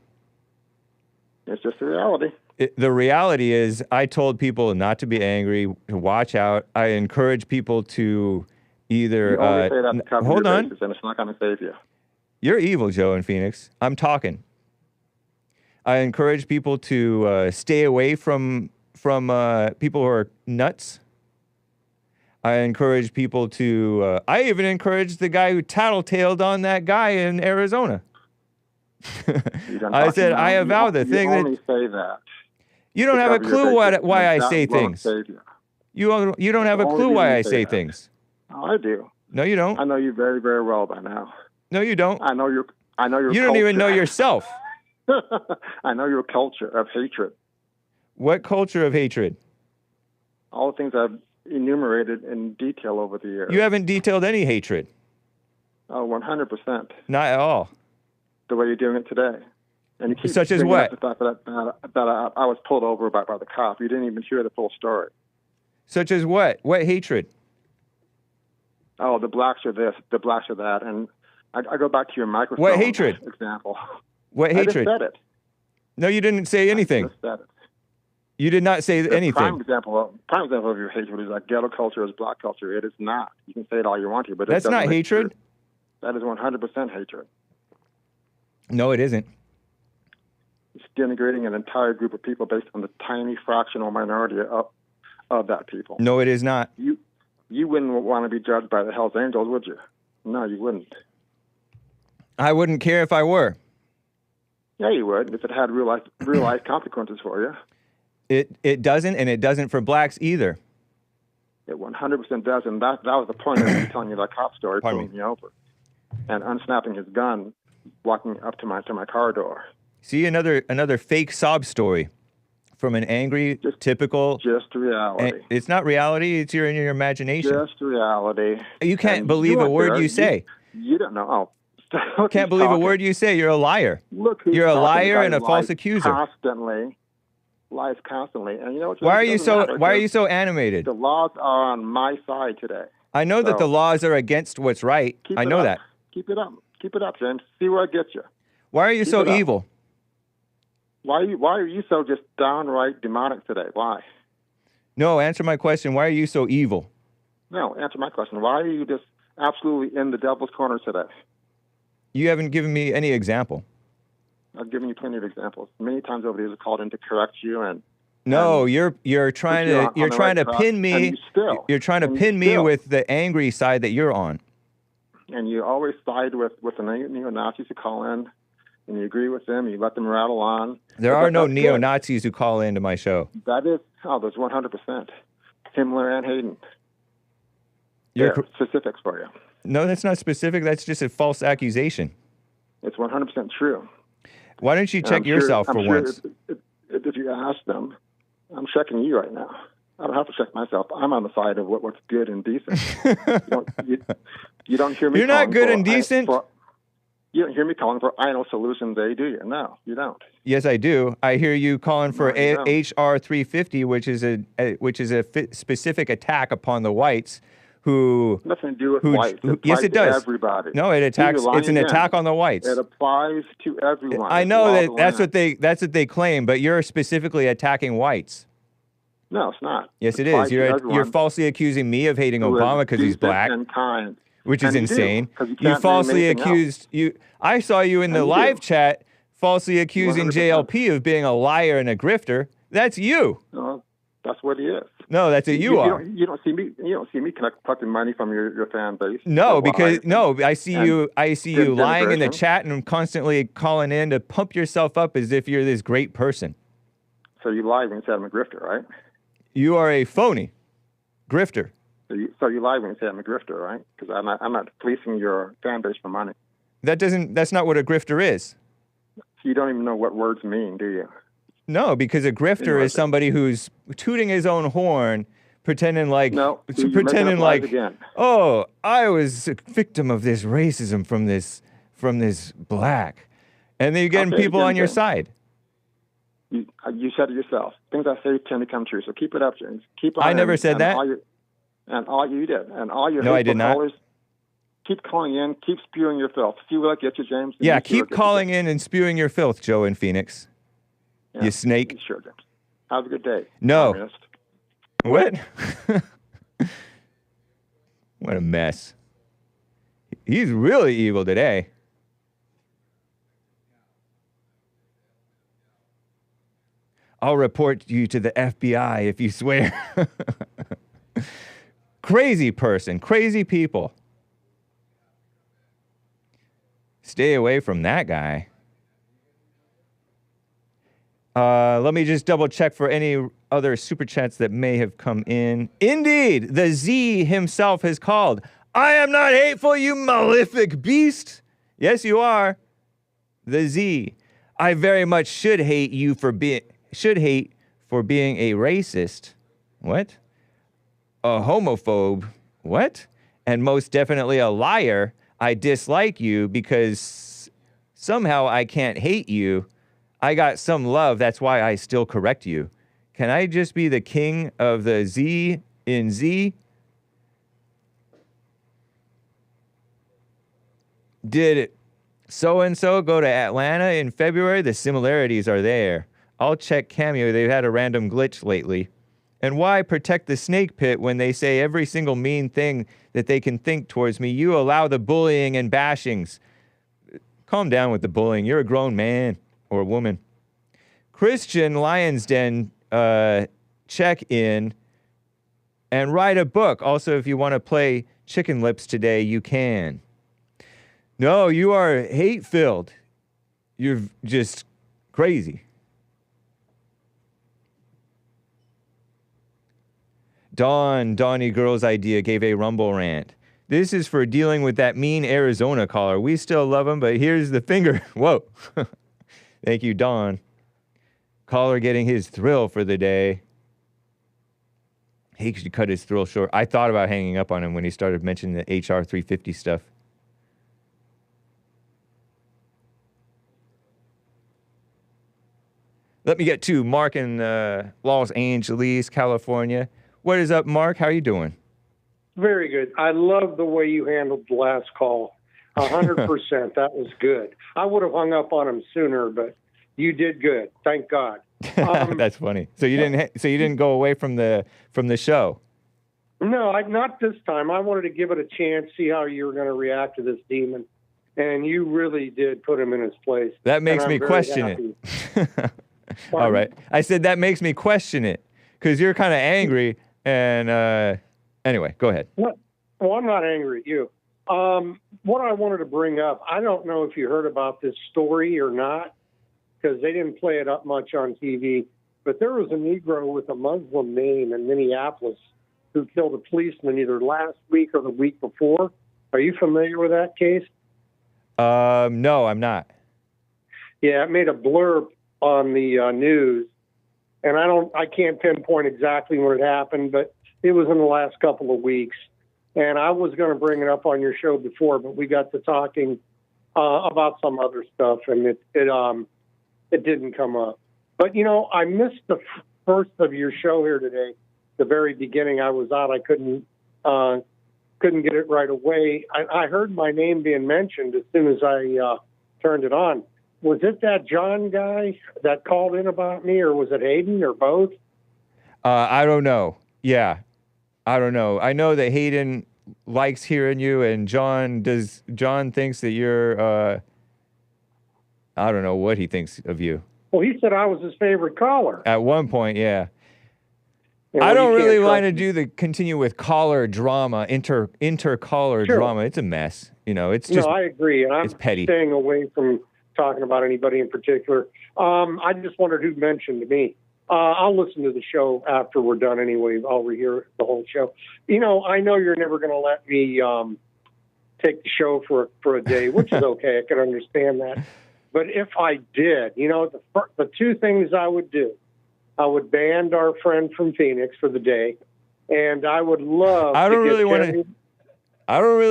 It's just the reality. The reality is I told people not to be angry, to watch out. I encourage people to either... You only say that to cover hold your on. bases, and it's not going to save you. You're evil, Joe in Phoenix. I'm talking. I encourage people to stay away from people who are nuts. I encourage people to... I even encouraged the guy who tattletaled on that guy in Arizona. I said, I avow the thing that... You only say that. You don't have a clue why I say things. You don't have a clue why I say things. Oh, I do. No, you don't. I know you very, very well by now. No, you don't. I know your You don't even know yourself. I know your culture of hatred. What culture of hatred? All the things I've enumerated in detail over the years. You haven't detailed any hatred. Oh, 100%. Not at all. The way you're doing it today. And you keep such as what? The fact that I was pulled over by the cop. You didn't even hear the full story. Such as what? What hatred? Oh, the blacks are this, the blacks are that. And I go back to your microphone what hatred? Example. What hatred? I just said it. No, you didn't say anything. I just said it. You did not say anything. Prime example of your hatred is like ghetto culture is black culture. It is not. You can say it all you want to, but that's not hatred. That is 100% hatred. No, it isn't. It's denigrating an entire group of people based on the tiny fractional minority of that people. No, it is not. You wouldn't want to be judged by the Hells Angels, would you? No, you wouldn't. I wouldn't care if I were. Yeah, you would, if it had real life consequences for you. It doesn't, and it doesn't for blacks either. It 100% does, and that was the point of me telling you that cop story, pulling me over, and unsnapping his gun, walking up to my car door. See, another fake sob story from an angry, typical. Just reality. It's not reality. It's in your imagination. Just reality. You can't believe a word you say. You don't know. Oh, can't believe a word you say. You're a liar. Look, you're a liar and a false accuser. Lies constantly, and you know what? Why are you so animated? The laws are on my side today. I know that the laws are against what's right. I know that. Keep it up, James. See where it gets you. Why are you so evil? Why are you so just downright demonic today? Why? No, answer my question. Why are you so evil? No, answer my question. Why are you just absolutely in the devil's corner today? You haven't given me any example. I've given you plenty of examples. Many times over the years, I've called in to correct you, and you're trying to pin me. You're trying to pin me with the angry side that you're on. And you always side with the neo-Nazis who call in, and you agree with them. You let them rattle on. There are no neo-Nazis who call into my show. There's 100%. Himmler and Hayden. They're specifics for you. No, that's not specific. That's just a false accusation. It's 100% true. Why don't you check yourself for once? If you ask them, I'm checking you right now. I don't have to check myself. I'm on the side of what's good and decent. You don't hear me. You're not good and decent. You don't hear me calling for idle solutions, do you? No, you don't. Yes, I do. I hear you calling for HR 350, which is a specific attack upon the whites. Who nothing to do with whites. Yes, it does. Everybody. No, it attacks. It's an attack on the whites. It applies to everyone. I know that's what they claim, but you're specifically attacking whites. No, it's not. Yes, it is. You're falsely accusing me of hating Obama because he's black, which is insane. You falsely accused you. I saw you in the live chat falsely accusing 100%. JLP of being a liar and a grifter. That's you. No, that's what he is. No, that's what you are. You don't see me. You don't see me collecting money from your fan base. No, because I see you. I see you lying in the chat and constantly calling in to pump yourself up as if you're this great person. So you lie when you say I'm a grifter, right? You are a phony grifter. So you lie when you say I'm a grifter, right? Because I'm not fleecing your fan base for money. That's not what a grifter is. So you don't even know what words mean, do you? No, because a grifter is somebody who's tooting his own horn, pretending like, oh, I was a victim of this racism from this black, and then you're getting people on your side. You said it yourself. Things I say tend to come true. So keep it up, James. I never said that. All you did, and all your I did not. Callers, keep calling in, keep spewing your filth. See what gets you, James. Yeah, keep calling in and spewing your filth, Joe in Phoenix. Yeah, you snake. Sure, James. Have a good day. No. Communist. What? What a mess. He's really evil today. I'll report you to the FBI if you swear. Crazy person. Crazy people. Stay away from that guy. Let me just double check for any other super chats that may have come in. Indeed, the Z himself has called. I am not hateful, you malefic beast. Yes, you are. The Z. I very much should hate you for being a racist. What? A homophobe. What? And most definitely a liar. I dislike you because somehow I can't hate you. I got some love, that's why I still correct you. Can I just be the king of the Z in Z? Did so-and-so go to Atlanta in February? The similarities are there. I'll check Cameo, they've had a random glitch lately. And why protect the snake pit when they say every single mean thing that they can think towards me? You allow the bullying and bashings. Calm down with the bullying, you're a grown man. Or woman. Christian Lion's Den check in and write a book. Also, if you want to play Chicken Lips today, you can. No, you are hate-filled. You're just crazy. Donnie Girl's idea gave a rumble rant. This is for dealing with that mean Arizona caller. We still love him, but here's the finger. Whoa. Thank you, Don. Caller getting his thrill for the day. He should cut his thrill short. I thought about hanging up on him when he started mentioning the HR 350 stuff. Let me get to Mark in Los Angeles, California. What is up, Mark? How are you doing? Very good. I love the way you handled the last call. 100%. That was good. I would have hung up on him sooner, but you did good. Thank God. That's funny. So you didn't go away from the show. No, not this time. I wanted to give it a chance, see how you were going to react to this demon, and you really did put him in his place. That makes me question it. All right. I said that makes me question it because you're kind of angry. And anyway, go ahead. Well, I'm not angry at you. What I wanted to bring up, I don't know if you heard about this story or not, because they didn't play it up much on TV, but there was a Negro with a Muslim name in Minneapolis who killed a policeman either last week or the week before. Are you familiar with that case? No, I'm not. Yeah, it made a blurb on the news, and I can't pinpoint exactly when it happened, but it was in the last couple of weeks. And I was going to bring it up on your show before, but we got to talking about some other stuff, and it didn't come up. But, I missed the first of your show here today. The very beginning, I was out. I couldn't get it right away. I heard my name being mentioned as soon as I turned it on. Was it that John guy that called in about me, or was it Hayden, or both? I don't know. Yeah, I don't know. I know that Hayden likes hearing you, and John thinks that you're, I don't know what he thinks of you. Well, he said I was his favorite caller. At one point, yeah. Well, I don't really want to continue with caller drama, inter-caller drama. It's a mess. It's just. No, I agree. And I'm petty. Staying away from talking about anybody in particular. I just wondered who mentioned me. I'll listen to the show after we're done anyway. I'll rehear the whole show. I know you're never going to let me take the show for a day, which is okay. I can understand that. But if I did, the two things I would do, I would ban our friend from Phoenix for the day, and I would love. I don't really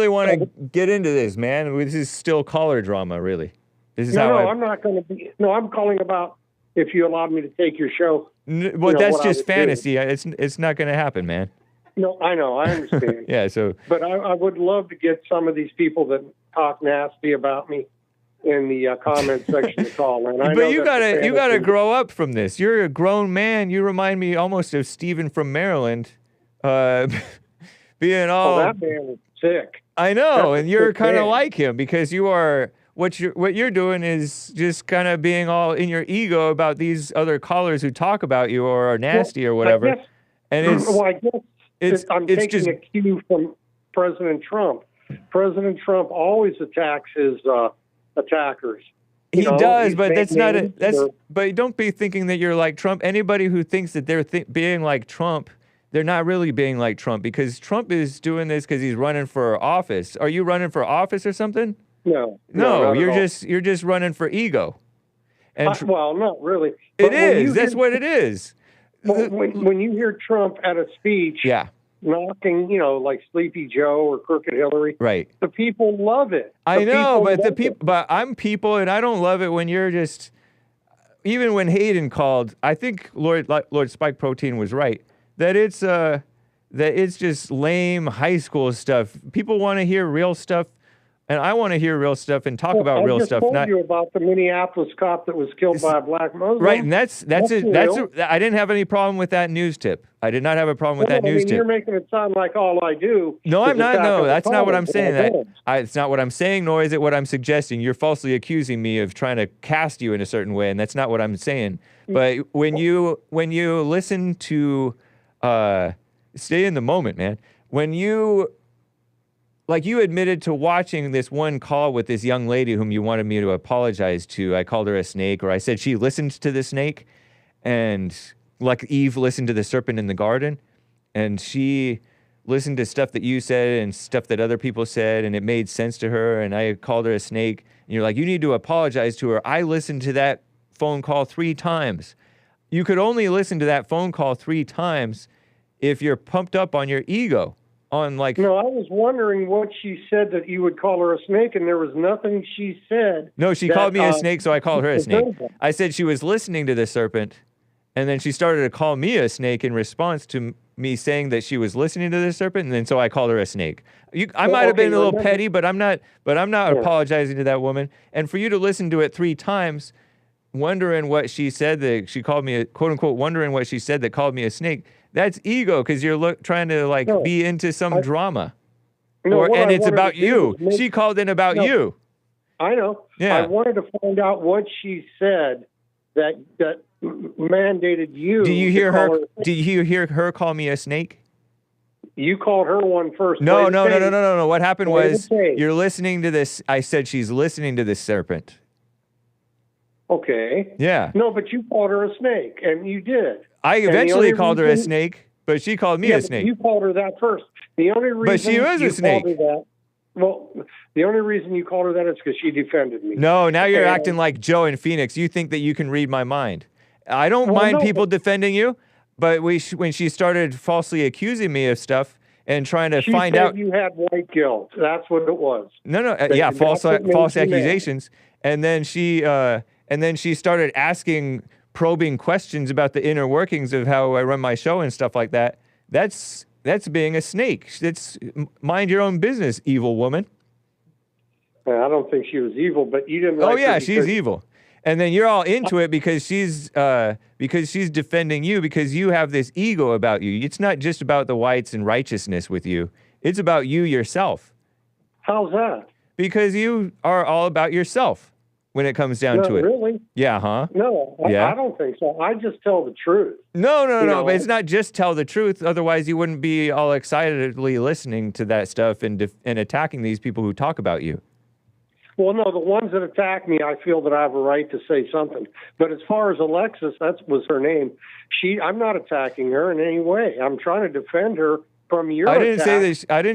want to get into this, man. This is still caller drama, really. This is I'm not going to be. No, I'm calling about if you allowed me to take your show. Well, that's just fantasy. It's not going to happen, man. No, I know. I understand. Yeah. So. But I would love to get some of these people that talk nasty about me in the comment section to call in. But you gotta grow up from this. You're a grown man. You remind me almost of Steven from Maryland, being all. Oh, that man is sick. I know, and you're kind of like him because you are. What you're doing is just kind of being all in your ego about these other callers who talk about you or are nasty or whatever. I guess I'm taking a cue from President Trump. President Trump always attacks his attackers. He does, but that's not But don't be thinking that you're like Trump. Anybody who thinks that they're being like Trump, they're not really being like Trump because Trump is doing this because he's running for office. Are you running for office or something? No, you're just running for ego. And well, not really. It is. That's what it is. When you hear Trump at a speech, knocking, like Sleepy Joe or Crooked Hillary, right? The people love it. I know, but I'm people, and I don't love it when you're just. Even when Hayden called, I think Lord Spike Protein was right that it's just lame high school stuff. People want to hear real stuff. And I want to hear real stuff and talk about real stuff. I told you about the Minneapolis cop that was killed by a black Muslim. Right, and that's I didn't have any problem with that news tip. I did not have a problem with that news tip. You're making it sound like all I do. No, I'm not. No, that's not what I'm saying. It's not what I'm saying, nor is it what I'm suggesting. You're falsely accusing me of trying to cast you in a certain way, and that's not what I'm saying. But when you listen to, stay in the moment, man. When you. Like you admitted to watching this one call with this young lady whom you wanted me to apologize to. I called her a snake, or I said she listened to the snake, and like Eve listened to the serpent in the garden. and she listened to stuff that you said and stuff that other people said, and it made sense to her, and I called her a snake, and you're like, you need to apologize to her. I listened to that phone call 3 times. You could only listen to that phone call 3 times if you're pumped up on your ego. On like, No, I was wondering what she said that you would call her a snake, and there was nothing she said. No, she called me a snake, so I called her a snake. I said she was listening to the serpent, and then she started to call me a snake in response to me saying that she was listening to the serpent, and then so I called her a snake. I might have been a little petty, but I'm not apologizing to that woman. And for you to listen to it 3 times, wondering what she said that she called me a quote unquote wondering what she said that called me a snake. That's ego, because you're trying to be into some drama. No, and it's about you. She called in about you. I know. Yeah. I wanted to find out what she said that mandated you. Do you hear her call me a snake? You called her one first. No. What happened was you're listening to this. I said she's listening to this serpent. Okay. Yeah. No, but you called her a snake, and you did. I eventually called her a snake, but she called me a snake. You called her that first. The only reason but she was a snake. The only reason you called her that is because she defended me. No, now you're acting like Joe in Phoenix. You think that you can read my mind. I don't mind people defending you, but when she started falsely accusing me of stuff and trying to find out, you had white guilt. That's what it was. No, false accusations, and then she started asking probing questions about the inner workings of how I run my show and stuff like that. That's being a snake. It's mind your own business, evil woman. I don't think she was evil, but you didn't. Oh yeah, she's evil. And then you're all into it because she's defending you because you have this ego about you. It's not just about the whites and righteousness with you. It's about you yourself. How's that? Because you are all about yourself. When it comes down to it. Really? Yeah, huh? No, I don't think so. I just tell the truth. No, but it's not just tell the truth. Otherwise, you wouldn't be all excitedly listening to that stuff and attacking these people who talk about you. Well, no, the ones that attack me, I feel that I have a right to say something. But as far as Alexis, that was her name. I'm not attacking her in any way. I'm trying to defend her from your I didn't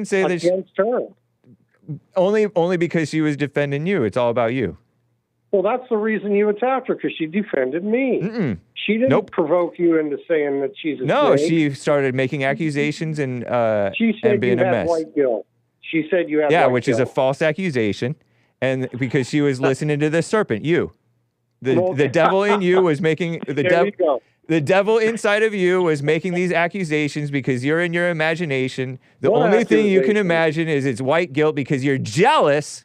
say that against her. Only because she was defending you. It's all about you. Well, that's the reason you attacked her, because she defended me. She didn't provoke you into saying that she's a snake. She started making accusations and she said and being you a had mess. White guilt. She said you had which is a false accusation, and because she was listening to the serpent, the devil in you was making the devil inside of you was making these accusations because you're in your imagination. The only thing you can imagine is it's white guilt because you're jealous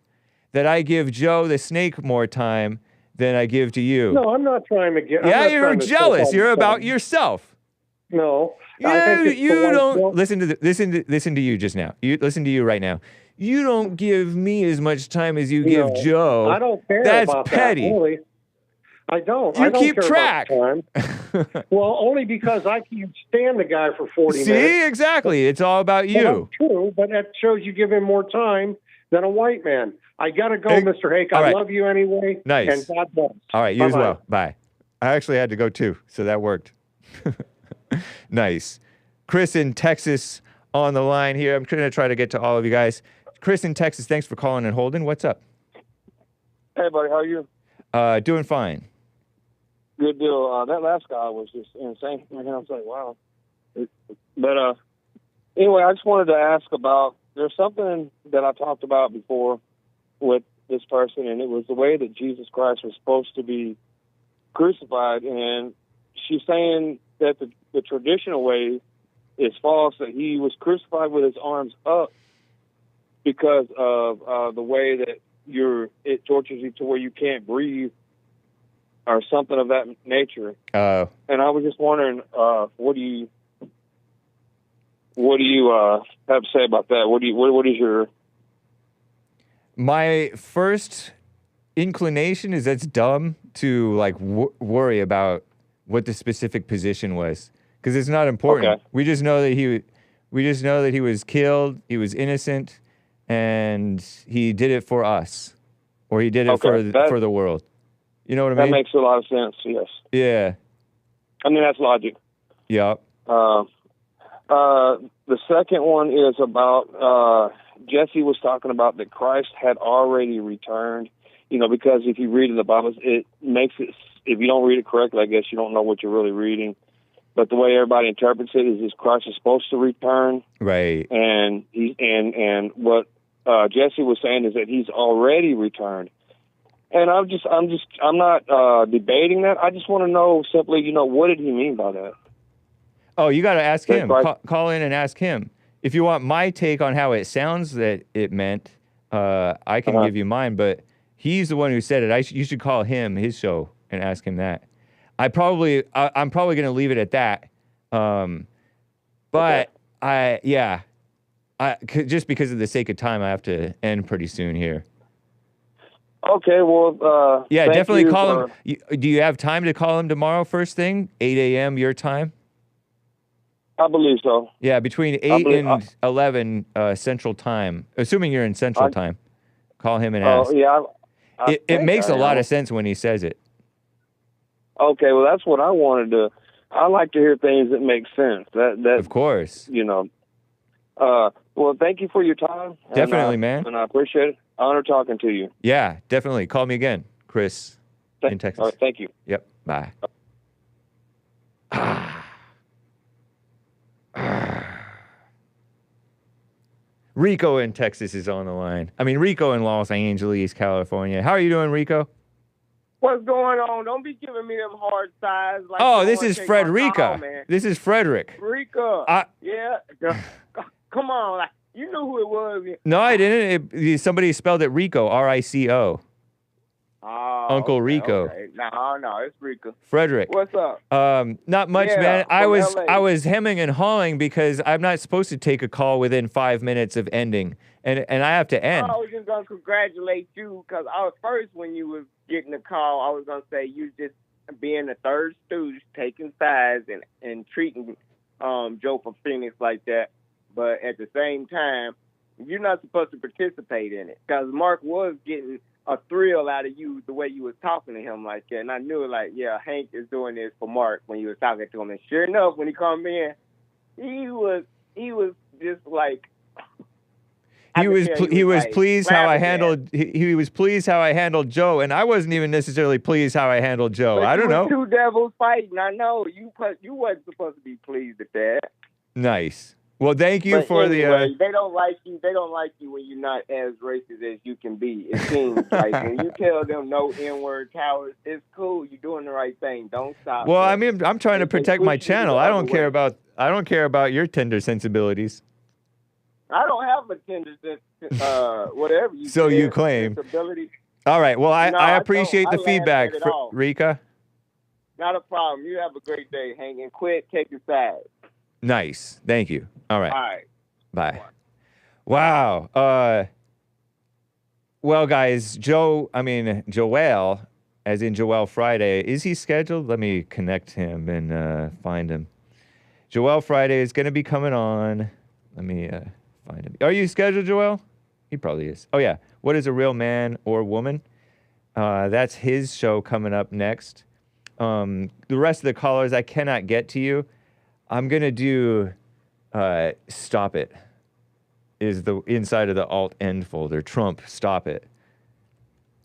that I give Joe the snake more time than I give to you. No, I'm not trying to get. Yeah, you're jealous. You're about yourself. No, you don't listen to you just now. You listen to you right now. You don't give me as much time as you give Joe. I don't care. That's about petty. That, really. I don't. You I don't keep care track. About time. Well, only because I can't stand the guy for 40 minutes. See, exactly. It's all about you. Well, that's true, but that shows you give him more time than a white man. I got to go, Mr. Hake. I love you anyway. Nice. And God bless. All right, you as well. Bye. I actually had to go too, so that worked. Nice. Chris in Texas on the line here. I'm going to try to get to all of you guys. Chris in Texas, thanks for calling and holding. What's up? Hey, buddy. How are you? Doing fine. Good deal. That last guy was just insane. I was like, wow. But anyway, I just wanted to ask about, there's something that I talked about before with this person, and it was the way that Jesus Christ was supposed to be crucified. And she's saying that the traditional way is false, that he was crucified with his arms up because of the way that it tortures you to where you can't breathe or something of that nature. And I was just wondering, what do you have to say about that? What is your... My first inclination is that's dumb to worry about what the specific position was, because it's not important. Okay. We just know that he was killed. He was innocent, and he did it for us, or he did it for the world. You know what I mean? That makes a lot of sense. Yes. Yeah. I mean, that's logic. All Yeah. The second one is about Jesse was talking about that Christ had already returned. You know, because if you read in the Bible, it makes it. If you don't read it correctly, I guess you don't know what you're really reading. But the way everybody interprets it is Christ is supposed to return, right? And what Jesse was saying is that he's already returned. And I'm not debating that. I just want to know simply, you know, what did he mean by that? Oh, you got to ask him. Call in and ask him. If you want my take on how it sounds that it meant, I can give you mine. But he's the one who said it. You should call him, his show, and ask him that. I'm probably going to leave it at that. But just because of the sake of time, I have to end pretty soon here. Okay, well, yeah, definitely call him. Do you have time to call him tomorrow first thing, 8 a.m. your time? I believe so. Yeah, between 8 and 11 Central Time, assuming you're in Central Time. Call him and ask. Yeah, it makes a lot of sense when he says it. Okay, well, that's what I wanted to. I like to hear things that make sense. That of course. You know. Well, thank you for your time. Definitely, man. And I appreciate it. Honor talking to you. Yeah, definitely. Call me again, Chris, in Texas. All right, thank you. Yep, bye. Rico in Texas is on the line. I mean, Rico in Los Angeles, California. How are you doing, Rico? What's going on? Don't be giving me them hard sides. Like this is Frederica. This is Frederick. Rika. Yeah. Come on. Like, you knew who it was. No, I didn't. Somebody spelled it Rico, R-I-C-O. Oh, Uncle Rico. Okay. No, it's Rico. Frederick. What's up? Not much, man. I was hemming and hawing because I'm not supposed to take a call within 5 minutes of ending, and I have to end. I was just gonna congratulate you because first when you was getting the call, I was gonna say you just being the third stooge, taking sides and treating Joe from Phoenix like that. But at the same time, you're not supposed to participate in it because Mark was getting a thrill out of you the way you was talking to him like that. And I knew, like, yeah, Hank is doing this for Mark when you was talking to him. And sure enough, when he come in, he was just like... He was pleased how I handled Joe, and I wasn't even necessarily pleased how I handled Joe. But I don't know. Two devils fighting. I know you wasn't supposed to be pleased at that. Nice. Well, thank you for the. They don't like you. They don't like you when you're not as racist as you can be. It seems like when you tell them no N-word cowards, it's cool. You're doing the right thing. Don't stop. Well, I mean, I'm trying to protect my channel. I don't care about your tender sensibilities. I don't have a tender whatever you. So you claim. All right. Well, I appreciate the feedback, Rika. Not a problem. You have a great day, Hank, and quit taking sides. Nice. Thank you. All right. All right. Bye. Wow. Well, guys, Joel, as in Joel Friday, is he scheduled? Let me connect him and find him. Joel Friday is going to be coming on. Let me find him. Are you scheduled, Joel? He probably is. Oh, yeah. What is a real man or woman? That's his show coming up next. The rest of the callers, I cannot get to you. I'm going to do Stop It is the inside of the Alt-End folder. Trump, Stop It.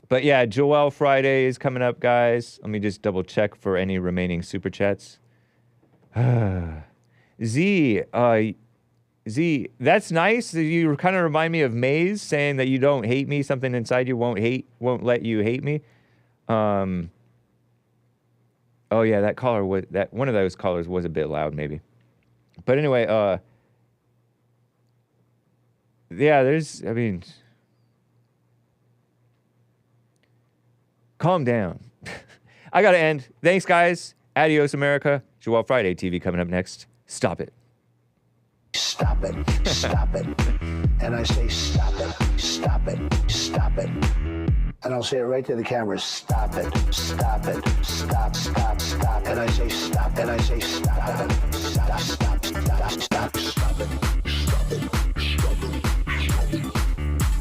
But yeah, Joel Friday is coming up, guys. Let me just double check for any remaining super chats. Z, that's nice. You kind of remind me of Maze saying that you don't hate me. Something inside you won't let you hate me. Oh yeah, one of those callers was a bit loud, maybe. But anyway, calm down. I gotta end. Thanks, guys. Adios, America. Joel Friday TV coming up next. Stop it. Stop it. Stop it. And I say, stop it. Stop it. Stop it. And I'll say it right to the camera. Stop it. Stop it. Stop, stop, stop. And I say, stop. And I say, stop it. Stop, stop, stop, stop, stop it. Stop it. Stop it.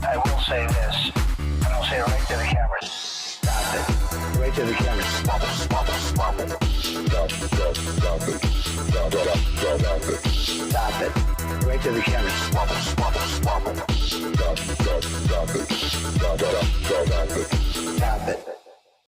I will say this. And I'll say it right to the camera. Stop it. Right to the camera. Stop it. Stop it. Stop it. Stop, stop, stop it. Stop. Stop it. Right to the camera. Stop it. Stop it. Stop it. Stop it. Stop it. Stop it. Stop it.